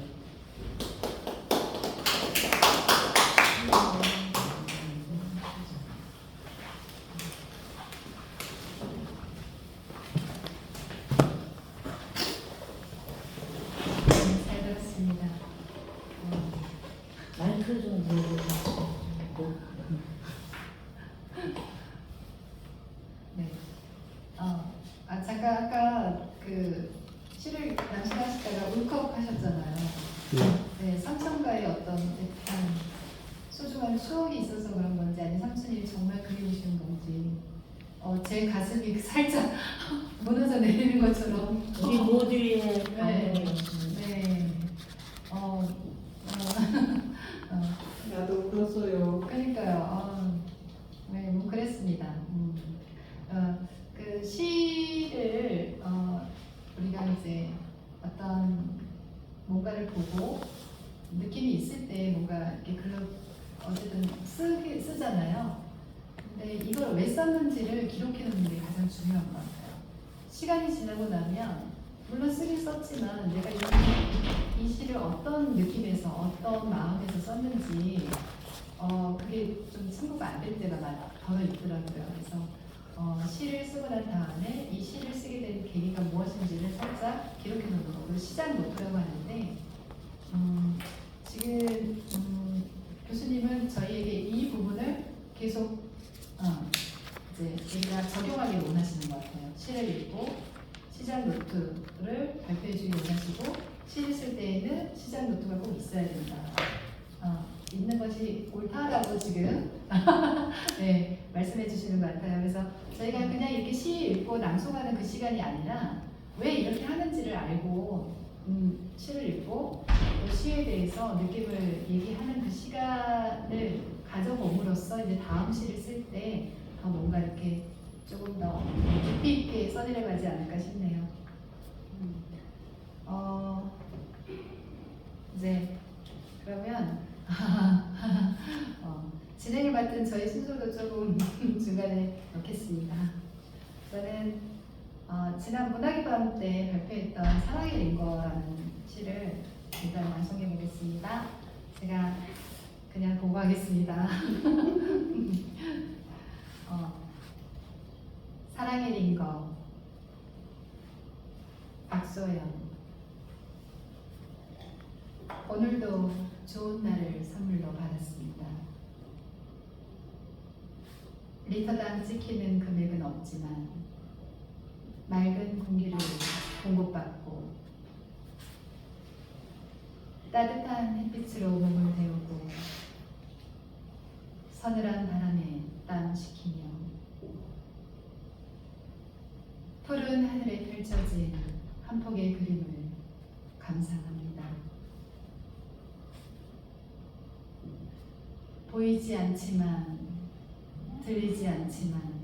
잘 들었습니다. 마이크 좀 들어보세요. 네. 잠깐 아까 그 시를 낭송하시다가 울컥하셨잖아요. 네, 삼촌과의 어떤 약간 소중한 추억이 있어서 그런 건지 아니면 삼촌이 정말 그리우신 건지 제 가슴이 살짝 무너져 내리는 것처럼 우리 모두의 네. 경험이었습니다. 네. 나도 울었어요. 그러니까요. 네, 뭐 그랬습니다. 그 시를 우리가 이제 어떤 뭔가를 보고 느낌이 있을 때 뭔가 이렇게 글로 어쨌든 쓰잖아요. 근데 이걸 왜 썼는지를 기록해 놓는 게 가장 중요한 것 같아요. 시간이 지나고 나면 물론 쓰긴 썼지만 내가 이 시를 어떤 느낌에서 어떤 마음에서 썼는지 그게 좀 참고가 안 될 때가 더러 있더라고요. 그래서 시를 쓰고 난 다음에 이 시를 쓰게 된 계기가 무엇인지를 살짝 기록해 놓는 거고 시작 노트라고 하는데 지금 교수님은 저희에게 이 부분을 계속 이제 우리가 적용하기 원하시는 것 같아요. 시를 읽고 시작 노트를 발표해 주기 원하시고 시를 쓸 때에는 시작 노트가 꼭 있어야 된다. 있는 것이 옳다라고 지금 네, 말씀해 주시는 것 같아요. 그래서 저희가 그냥 이렇게 시 읽고 낭송하는 그 시간이 아니라 왜 이렇게 하는지를 알고 시를 읽고 또 시에 대해서 느낌을 얘기하는 그 시간을 가져봄으로써 이제 다음 시를 쓸 때 더 뭔가 이렇게 조금 더 깊이 있게 써내려가지 않을까 싶네요. 이제 그러면 진행을 맡은 저희 순서도 조금 중간에 넣겠습니다. 저는 지난 문학의 밤 때 발표했던 사랑의 링거라는 시를 일단 완성해 보겠습니다. 제가 그냥 보고 하겠습니다. 사랑의 링거 박소연. 오늘도 좋은 날을 선물로 받았습니다. 리터당 찍히는 금액은 없지만 맑은 공기를 공급받고 따뜻한 햇빛으로 몸을 데우고 서늘한 바람에 땀 식히며 푸른 하늘에 펼쳐진 한 폭의 그림을 감상합니다. 보이지 않지만 들리지 않지만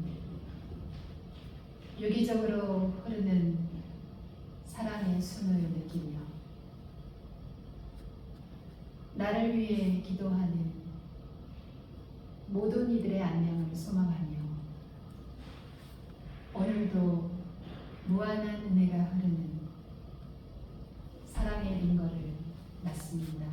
유기적으로 흐르는 사랑의 숨을 느끼며 나를 위해 기도하는 모든 이들의 안녕을 소망하며 오늘도 무한한 은혜가 흐르는 사랑의 링거를 맞습니다.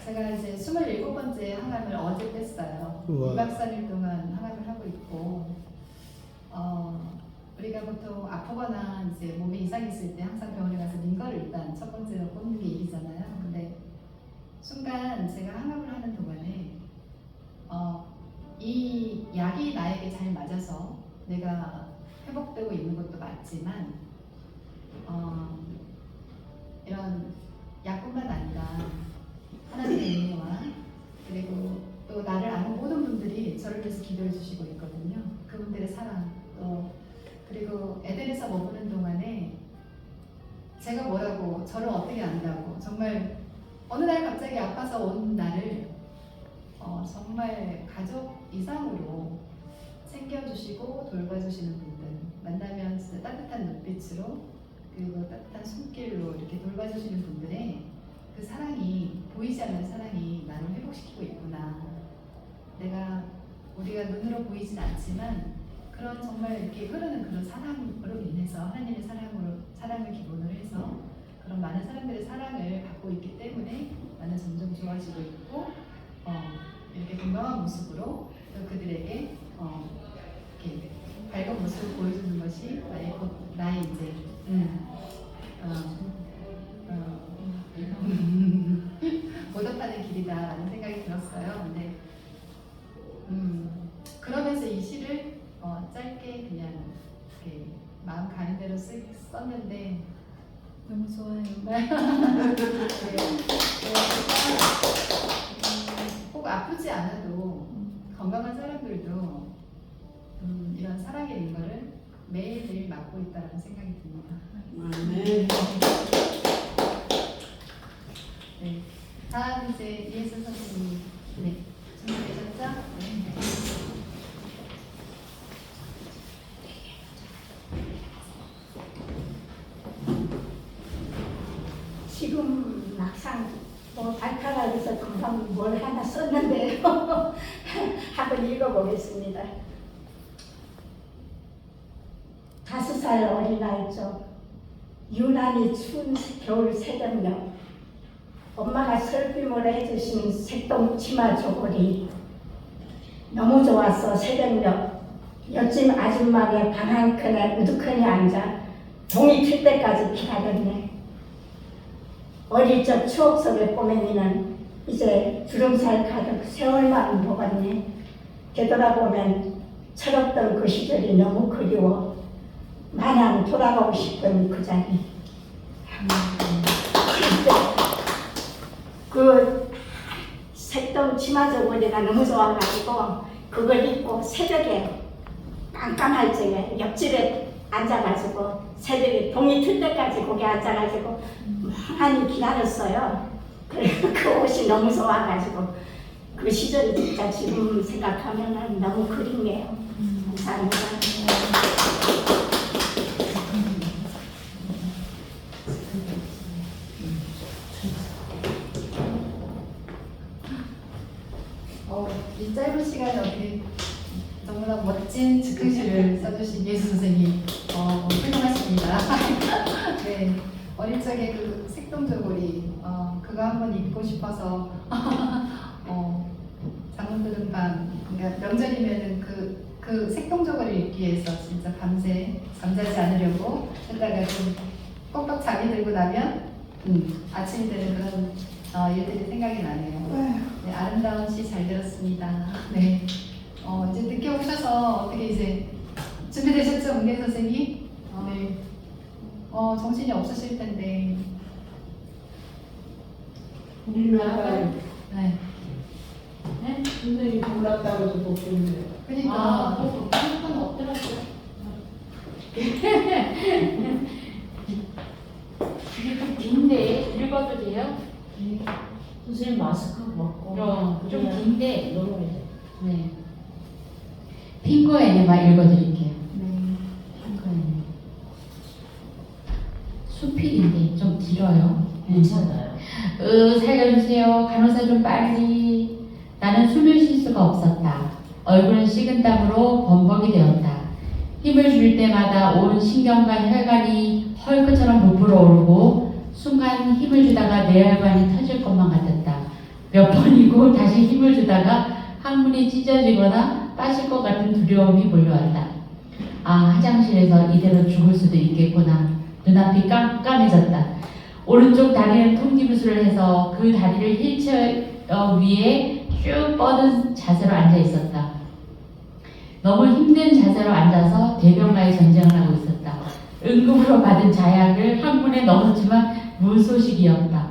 제가 이제 27번째 항암을 어제 뺐어요. 우와. 2박 3일 동안 항암을 하고 있고 우리가 보통 아프거나 이제 몸에 이상이 있을 때 항상 병원에 가서 링거를 일단 첫 번째로 꽂는 게 일이잖아요. 근데 순간 제가 항암을 하는 동안에 이 약이 나에게 잘 맞아서 내가 회복되고 있는 것도 맞지만 이런 약뿐만 아니라 하나님의 은혜와 그리고 또 나를 아는 모든 분들이 저를 위해서 기도해 주시고 있거든요. 그분들의 사랑 또 그리고 에덴에서 머무는 동안에 제가 뭐라고 저를 어떻게 안다고 정말 어느 날 갑자기 아파서 온 나를 정말 가족 이상으로 챙겨주시고 돌봐주시는 분들 만나면 진짜 따뜻한 눈빛으로 그리고 따뜻한 손길로 이렇게 돌봐주시는 분들의 그 사랑이 보이지 않는 사랑이 나를 회복시키고 있구나. 우리가 눈으로 보이진 않지만 그런 정말 이렇게 흐르는 그런 사랑으로 인해서 하나님의 사랑을 기본으로 해서 그런 많은 사람들의 사랑을 받고 있기 때문에 나는 점점 좋아지고 있고 이렇게 건강한 모습으로 또 그들에게 이렇게 밝은 모습을 보여주는 것이 나의 이제 보답하는 길이다라는 생각이 들었어요. 근데 그러면서 이 시를 짧게 그냥 이렇게 마음 가는 대로 썼는데 너무 좋아요. 꼭 아프지 않아도 건강한 사람들도 이런 사랑의 일과를 매일매일 맡고 있다는 생각이 듭니다. 네. 네. 다음 이제 이혜선 선생님, 네, 준비되셨죠? 네. 지금 막상 발표하면서 금방 뭘 하나 썼는데요. 한번 읽어보겠습니다. 5살 어린아이죠. 유난히 추운 겨울 새벽녘 엄마가 설비모를 해주신 색동 치마 조거리 너무 좋았어. 새벽녘 옆집 아줌마의 방 한 켠에 우두커니 앉아 동이 틀 때까지 기다렸네. 어릴 적 추억 속의 꼬맹이는 이제 주름살 가득 세월만 먹었네. 되돌아보면 철없던 그 시절이 너무 그리워. 마냥 돌아가고 싶은 그 자리. 그 색동 치마 저고리가 너무 좋아가지고 그걸 입고 새벽에 깜깜할 적에 옆집에 앉아가지고 새벽에 동이 틀 때까지 거기 앉아가지고 많이 기다렸어요. 그래서 그 옷이 너무 좋아가지고 그 시절이 진짜 지금 생각하면 너무 그립네요. 감사합니다. 이 짧은 시간에 어떻게 너무나 멋진 즉흥시를 써주신 예수 선생님 훌륭하십니다. 네, 어릴 적에 그 색동저고리 그거 한번 입고 싶어서 장문드는 밤 그러니까 명절이면은 그 색동저고리를 입기 위해서 진짜 밤새 잠자지 않으려고 했다가 좀 뻑뻑 잠이 들고 나면 아침이 되는 그런 일들이 생각이 나네요. 네, 아름다운 시 잘 들었습니다. 네, 이제 늦게 오셔서 어떻게 이제 준비되셨죠, 문계 선생님? 네, 정신이 없으실 텐데. 우리나라 네, 네? 선생님이 몰랐다고 해서 못 보는데. 그러니까 그건 없더라고요. 이게 좀 긴데 읽어도 돼요? 선생님 마스크 벗고 좀 그냥 긴데 너무 네. 핑거에네만 읽어드릴게요. 네. 핑거에네. 수필인데 좀 길어요. 괜찮아요. 살려주세요. 간호사 좀 빨리. 나는 숨을 쉴 수가 없었다. 얼굴은 식은땀으로 범벅이 되었다. 힘을 줄 때마다 온 신경과 혈관이 헐크처럼 부풀어 오르고 순간 힘을 주다가 내 혈관이 터질 것만 같았다. 몇 번이고 다시 힘을 주다가 항문이 찢어지거나 빠질 것 같은 두려움이 몰려왔다. 아, 화장실에서 이대로 죽을 수도 있겠구나. 눈앞이 깜깜해졌다. 오른쪽 다리는 통기부술을 해서 그 다리를 휠체어 위에 쭉 뻗은 자세로 앉아 있었다. 너무 힘든 자세로 앉아서 대변과의 전쟁을 하고 있었다. 응급으로 받은 자약을 항문에 넣었지만 무소식이었다.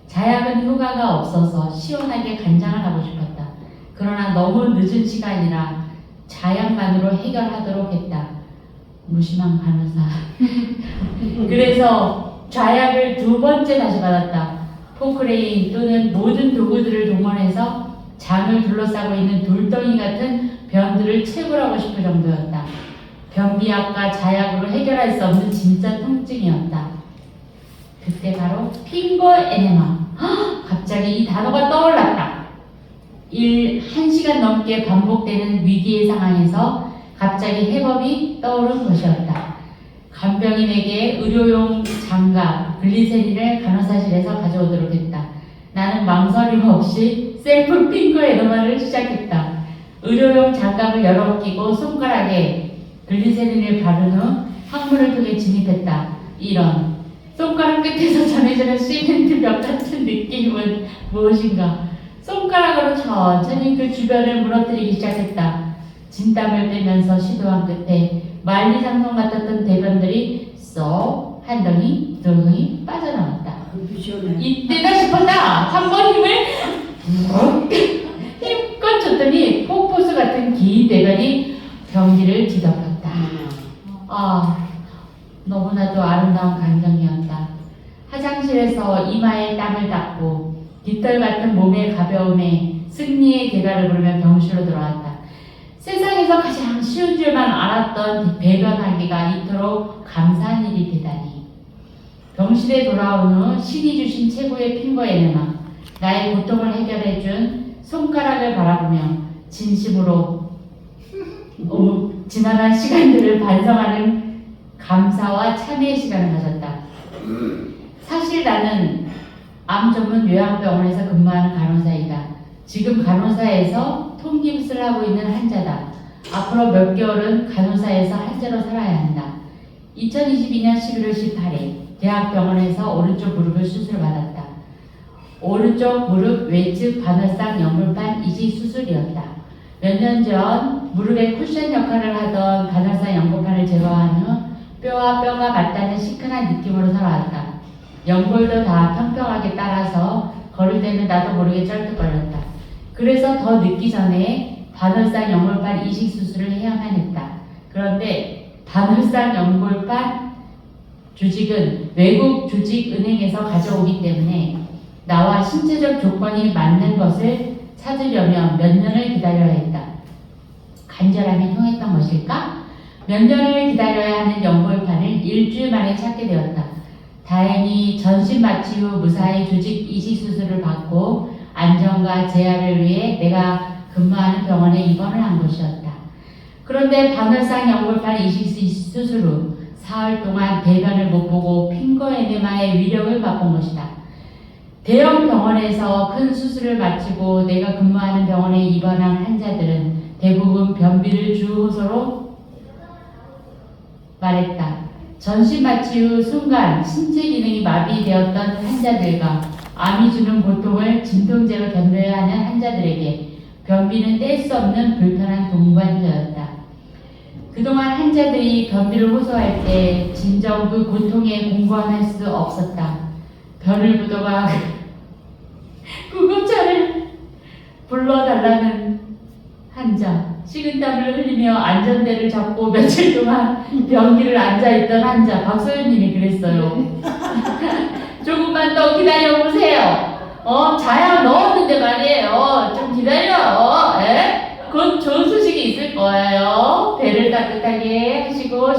자약은 효과가 없어서 시원하게 간장을 하고 싶었다. 그러나 너무 늦은 시간이라 자약만으로 해결하도록 했다. 무심한 간호사. 그래서 자약을 2번째 다시 받았다. 포크레인 또는 모든 도구들을 동원해서 장을 둘러싸고 있는 돌덩이 같은 변들을 채굴하고 싶을 정도였다. 변비약과 자약으로 해결할 수 없는 진짜 통증이었다. 그때 바로 핑거 에네마. 갑자기 이 단어가 떠올랐다. 1시간 넘게 반복되는 위기의 상황에서 갑자기 해법이 떠오른 것이었다. 간병인에게 의료용 장갑, 글리세린을 간호사실에서 가져오도록 했다. 나는 망설임 없이 셀프 핑거 에네마를 시작했다. 의료용 장갑을 여러 끼고 손가락에 글리세린을 바른 후 항문을 통해 진입했다. 이런 손가락 끝에서 전해지는 시멘트 벽 같은 느낌은 무엇인가? 손가락으로 천천히 그 주변을 무너뜨리기 시작했다. 진땀을 빼면서 시도한 끝에 만리장성 같았던 대변들이 쏙 한 덩이, 2덩이 빠져나왔다. 시원해. 이때다 싶었다. 한 번 힘을 힘껏 줬더니 폭포수 같은 긴 대변이 변기를 뒤덮었다. 아, 너무나도 아름다운 광경이었다. 화장실에서 이마에 땀을 닦고 깃털 같은 몸의 가벼움에 승리의 개가를 부르며 병실로 돌아왔다. 세상에서 가장 쉬운 줄만 알았던 배변하기가 이토록 감사한 일이 되다니. 병실에 돌아온 후 신이 주신 최고의 핑거 에네마, 나의 고통을 해결해준 손가락을 바라보며 진심으로 지나간 시간들을 반성하는 감사와 참회의 시간을 가졌다. 사실 나는 암 전문 요양병원에서 근무하는 간호사이다. 지금 간호사에서 통깁스를 하고 있는 환자다. 앞으로 몇 개월은 간호사에서 환자로 살아야 한다. 2022년 11월 18일 대학병원에서 오른쪽 무릎을 수술받았다. 오른쪽 무릎 외측 반월상 연골판 이식 수술이었다. 몇 년 전 무릎에 쿠션 역할을 하던 반월상 연골판을 제거한 후 뼈와 뼈가 맞닿는 시큰한 느낌으로 살아왔다. 연골도 다 평평하게 따라서 걸을 때는 나도 모르게 쩔뚝거렸다. 그래서 더 늦기 전에 반월상 연골판 이식 수술을 해야만 했다. 그런데 반월상 연골판 조직은 외국 조직은행에서 가져오기 때문에 나와 신체적 조건이 맞는 것을 찾으려면 몇 년을 기다려야 했다. 간절함이 통했던 것일까? 몇 년을 기다려야 하는 연골판을 일주일 만에 찾게 되었다. 다행히 전신 마취 후 무사히 조직 이식 수술을 받고 안전과 재활을 위해 내가 근무하는 병원에 입원을 한 것이었다. 그런데 반월상 연골판 이식 수술 후 사흘 동안 대변을 못 보고 핑거 에네마의 위력을 맛본 것이다. 대형 병원에서 큰 수술을 마치고 내가 근무하는 병원에 입원한 환자들은 대부분 변비를 주 호소로 말했다. 전신 마취 후 순간 신체 기능이 마비되었던 환자들과 암이 주는 고통을 진통제로 견뎌야 하는 환자들에게 변비는 뗄 수 없는 불편한 동반자였다. 그동안 환자들이 변비를 호소할 때 진정 그 고통에 공감할 수 없었다. 변을 부도가 구급차를 불러달라는 환자, 식은땀을 흘리며 안전대를 잡고 며칠 동안 변기를 앉아있던 환자, 박소연님이 그랬어요. 조금만 더 기다려보세요. 자약 넣었는데 말이에요. 좀 기다려. 곧 좋은 소식이 있을 거예요. 배를 따뜻하게 하시고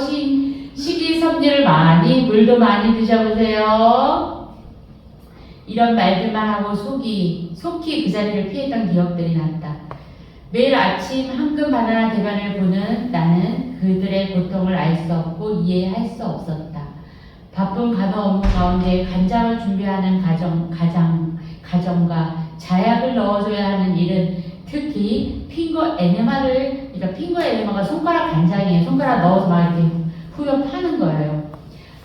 식이섬유를 많이, 물도 많이 드셔보세요. 이런 말들만 하고 속히 그 자리를 피했던 기억들이 났다. 매일 아침 황금 바나나 대변을 보는 나는 그들의 고통을 알 수 없고 이해할 수 없었다. 바쁜 간호 업무 가운데 간장을 준비하는 가정과 자약을 넣어줘야 하는 일은 특히 핑거 에네마를, 그러니까 핑거 에네마가 손가락 간장이에요. 손가락 넣어서 막 이렇게 후벼 파는 거예요.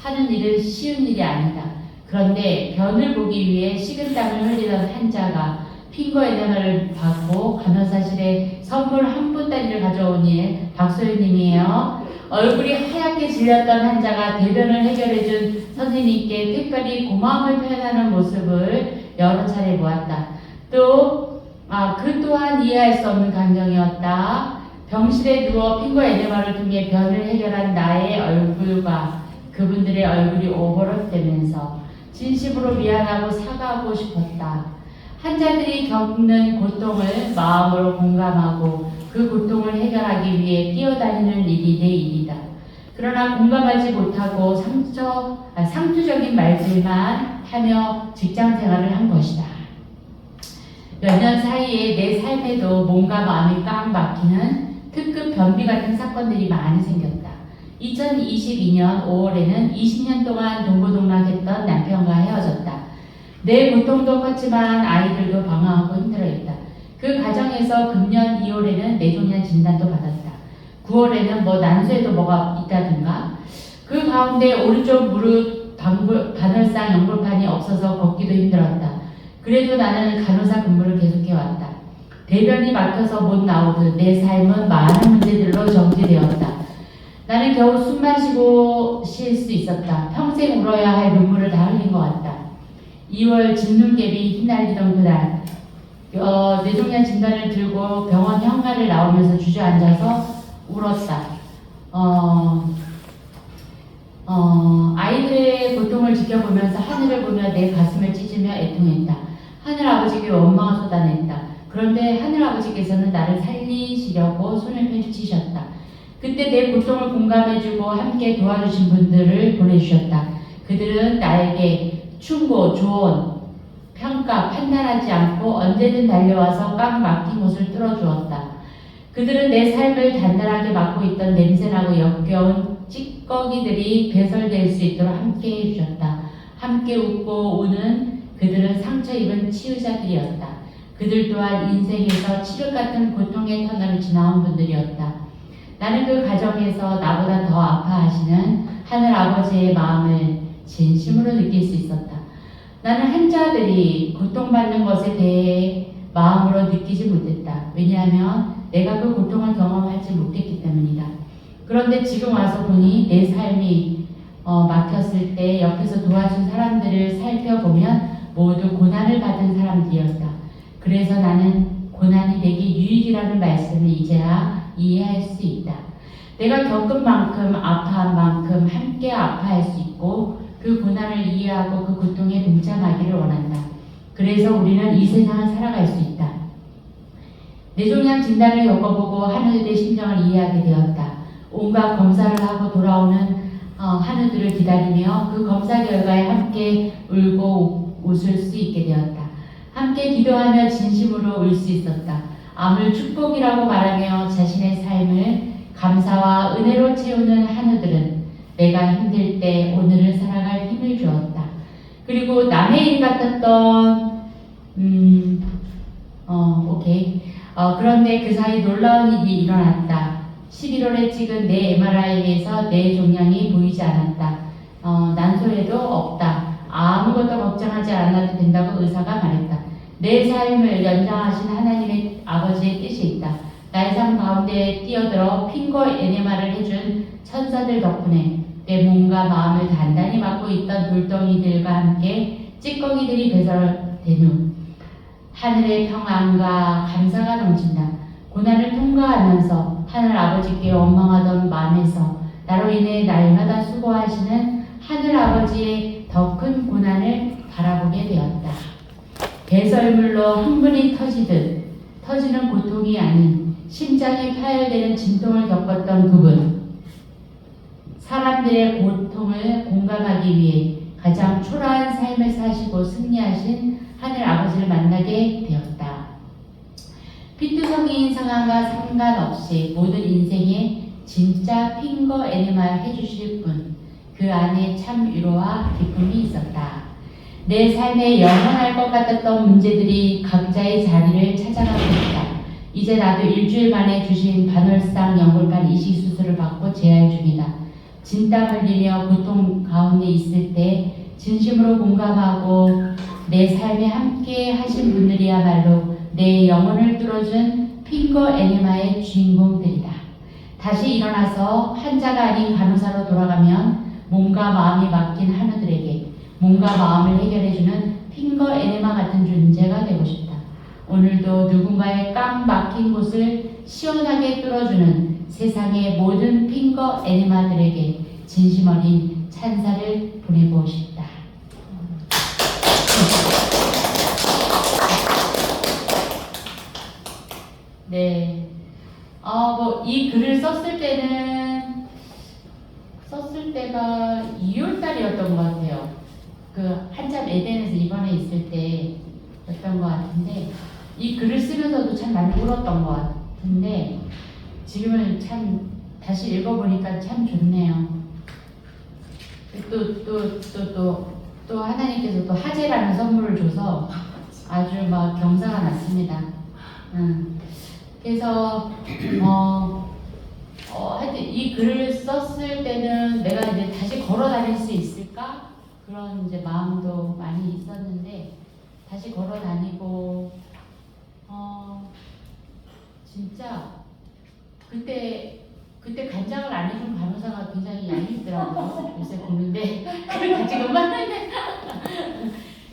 하는 일은 쉬운 일이 아니다. 그런데 변을 보기 위해 식은땀을 흘리던 환자가 핑거 에네마를 받고 간호사실에 선물 한 분단위를 가져온 일 박소연님이에요. 얼굴이 하얗게 질렸던 환자가 대변을 해결해준 선생님께 특별히 고마움을 표현하는 모습을 여러 차례 보았다. 또 그 또한 이해할 수 없는 감정이었다. 병실에 누워 핑거 에네마를 통해 변을 해결한 나의 얼굴과 그분들의 얼굴이 오버랩되면서 진심으로 미안하고 사과하고 싶었다. 환자들이 겪는 고통을 마음으로 공감하고 그 고통을 해결하기 위해 뛰어다니는 일이 내 일이다. 그러나 공감하지 못하고 상투적인 말들만 하며 직장 생활을 한 것이다. 몇 년 사이에 내 삶에도 몸과 마음이 꽉 막히는 특급 변비 같은 사건들이 많이 생겼다. 2022년 5월에는 20년 동안 동고동락했던 남편과 헤어졌다. 내 고통도 컸지만 아이들도 방황하고 힘들어했다. 그 과정에서 금년 2월에는 뇌종양 진단도 받았다. 9월에는 난소에도 뭐가 있다든가. 그 가운데 오른쪽 무릎 반월상 연골판이 없어서 걷기도 힘들었다. 그래도 나는 간호사 근무를 계속해왔다. 대변이 막혀서 못 나오듯 내 삶은 많은 문제들로 정지되었다. 나는 겨우 숨 마시고 쉴 수 있었다. 평생 울어야 할 눈물을 다 흘린 것 같다. 2월 진눈깨비 휘날리던 그날 뇌종양 진단을 들고 병원 현관을 나오면서 주저앉아서 울었다. 아이들의 고통을 지켜보면서 하늘을 보며 내 가슴을 찢으며 애통했다. 하늘 아버지께 원망을 쏟아냈다. 그런데 하늘 아버지께서는 나를 살리시려고 손을 펼치셨다. 그때 내 고통을 공감해주고 함께 도와주신 분들을 보내주셨다. 그들은 나에게 충고, 조언, 평가, 판단하지 않고 언제든 달려와서 꽉 막힌 곳을 뚫어주었다. 그들은 내 삶을 단단하게 막고 있던 냄새나고 역겨운 찌꺼기들이 배설될 수 있도록 함께 해주셨다. 함께 웃고 우는 그들은 상처 입은 치유자들이었다. 그들 또한 인생에서 칠흑 같은 고통의 터널을 지나온 분들이었다. 나는 그 과정에서 나보다 더 아파하시는 하늘 아버지의 마음을 진심으로 느낄 수 있었다. 나는 환자들이 고통받는 것에 대해 마음으로 느끼지 못했다. 왜냐하면 내가 그 고통을 경험하지 못했기 때문이다. 그런데 지금 와서 보니 내 삶이 막혔을 때 옆에서 도와준 사람들을 살펴보면 모두 고난을 받은 사람들이었다. 그래서 나는 고난이 내게 유익이라는 말씀을 이제야 이해할 수 있다. 내가 겪은 만큼 아파한 만큼 함께 아파할 수 있고 그 고난을 이해하고 그 고통에 동참하기를 원한다. 그래서 우리는 이 세상을 살아갈 수 있다. 뇌종양 진단을 겪어보고 하늘들의 심정을 이해하게 되었다. 온갖 검사를 하고 돌아오는 하늘들을 기다리며 그 검사 결과에 함께 울고 웃을 수 있게 되었다. 함께 기도하며 진심으로 울 수 있었다. 암을 축복이라고 말하며 자신의 삶을 감사와 은혜로 채우는 한우들은 내가 힘들 때 오늘을 살아갈 힘을 주었다. 그리고 남의 일 같았던 그런데 그 사이 놀라운 일이 일어났다. 11월에 찍은 내 MRI에서 내 종양이 보이지 않았다. 난소에도 없다. 아무것도 걱정하지 않아도 된다고 의사가 말했다. 내 삶을 연장하신 하나님의 아버지의 뜻이 있다. 나의 삶 가운데 뛰어들어 핑거 에네마를 해준 천사들 덕분에 내 몸과 마음을 단단히 막고 있던 돌덩이들과 함께 찌꺼기들이 배설된 후 하늘의 평안과 감사가 넘친다. 고난을 통과하면서 하늘 아버지께 원망하던 마음에서 나로 인해 날마다 수고하시는 하늘 아버지의 더 큰 고난을 바라보게 되었다. 배설물로 흥분이 터지는 고통이 아닌 심장이 파열되는 진통을 겪었던 그분. 사람들의 고통을 공감하기 위해 가장 초라한 삶을 사시고 승리하신 하늘 아버지를 만나게 되었다. 피투성이인 상황과 상관없이 모든 인생에 진짜 핑거 애니멀 해주실 분, 그 안에 참 위로와 기쁨이 있었다. 내 삶에 영원할 것 같았던 문제들이 각자의 자리를 찾아가고 있다. 이제 나도 일주일 만에 주신 반월상 연골판 이식 수술을 받고 재활 중이다. 진땀 흘리며 고통 가운데 있을 때 진심으로 공감하고 내 삶에 함께 하신 분들이야말로 내 영혼을 뚫어준 핑거 애니마의 주인공들이다. 다시 일어나서 환자가 아닌 간호사로 돌아가면 몸과 마음이 맡긴 한우들에게 몸과 마음을 해결해주는 핑거 에네마 같은 존재가 되고 싶다. 오늘도 누군가의 꽉 막힌 곳을 시원하게 뚫어주는 세상의 모든 핑거 에네마들에게 진심 어린 찬사를 보내고 싶다. 네. 이 글을 썼을 때가 2월 달이었던 것 같아요. 그 한참 에덴에서 입원해 있을 때였던 것 같은데, 이 글을 쓰면서도 참 많이 울었던 것 같은데, 지금은 참 다시 읽어보니까 참 좋네요. 또 하나님께서 또 하제라는 선물을 줘서 아주 막 경사가 났습니다. 그래서 하여튼 이 글을 썼을 때는 내가 이제 다시 걸어 다닐 수 있을까? 그런 이제 마음도 많이 있었는데 다시 걸어 다니고 진짜 그때 간장을 안 해준 간호사가 굉장히 얄밉더라고요. 요새 보는데 그러니까 지금만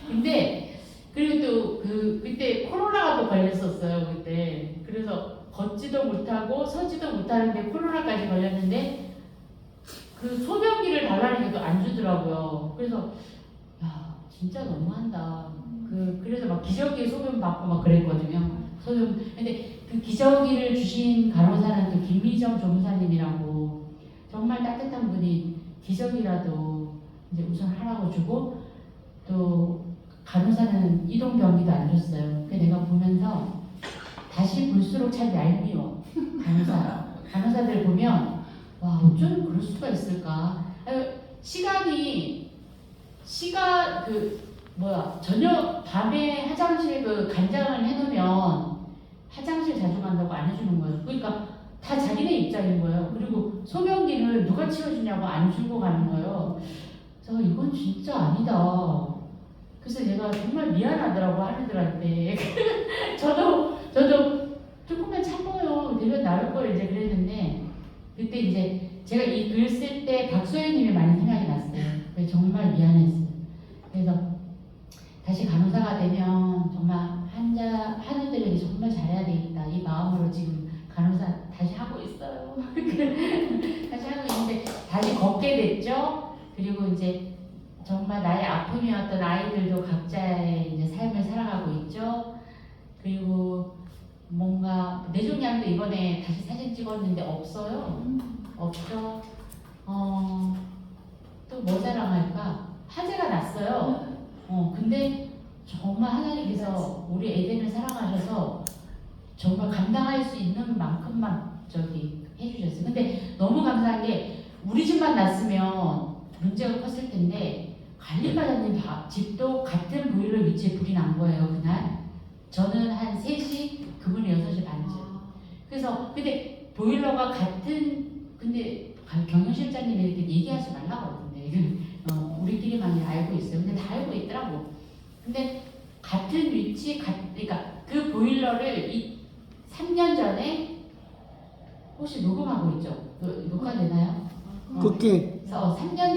근데 그리고 또 그때 코로나가 또 걸렸었어요. 그때 그래서 걷지도 못하고 서지도 못하는데 코로나까지 걸렸는데 그 소변기를 달라니까 안 주더라고요. 그래서 야 진짜 너무한다. 그래서 막 기저귀에 소변 받고 막 그랬거든요. 근데 그 기저귀를 주신 간호사는 또 김미정 조무사님이라고 정말 따뜻한 분이 기저귀라도 이제 우선 하라고 주고 또 간호사는 이동변기도 안 줬어요. 그 내가 보면서 다시 볼수록 참 얄미워. 간호사들 보면 와 어쩜 그럴 수가 있을까. 저녁 밤에 화장실 간장을 해놓으면 화장실 자주 간다고 안 해주는 거예요. 그러니까 다 자기네 입장인 거예요. 그리고 소변기를 누가 치워주냐고 안 주고 가는 거예요. 그래서 이건 진짜 아니다. 그래서 제가 정말 미안하더라고 하느들한테. 저도 조금만 참아요. 대변 나올 걸 이제 그랬는데 그때 이제 제가 이 글 쓸 때 박소연님이 많이 생각이 났어요. 그래서 정말 미안했어요. 그래서 다시 간호사가 되면 정말 한우들에게 정말 잘해야 되겠다. 이 마음으로 지금 간호사 다시 하고 있어요. 다시 하고 있는데 다시 걷게 됐죠. 그리고 이제 정말 나의 아픔이었던 아이들도 각자의 이제 삶을 살아가고 있죠. 그리고 뭔가 뇌종양도 이번에 다시 사진 찍었는데 없어요. 없죠. 또 뭐 자랑할까? 화재가 났어요. 근데 정말 하나님께서 우리 에덴을 사랑하셔서 정말 감당할 수 있는 만큼만 해주셨어요. 근데 너무 감사한 게 우리 집만 났으면 문제가 컸을 텐데 관리과장님 집도 같은 보일러 위치에 불이 난 거예요. 그날 저는 한 3시 그분이 6시 반쯤. 그래서 근데 보일러가 근데 경영실장님이 이렇게 얘기하지 말라고 그러던데 우리끼리만 알고 있어요. 근데 다 알고 있더라고. 근데 같은 위치, 그러니까 그 보일러를 3년 전에 혹시 녹음하고 있죠? 녹화되나요? 그게 3년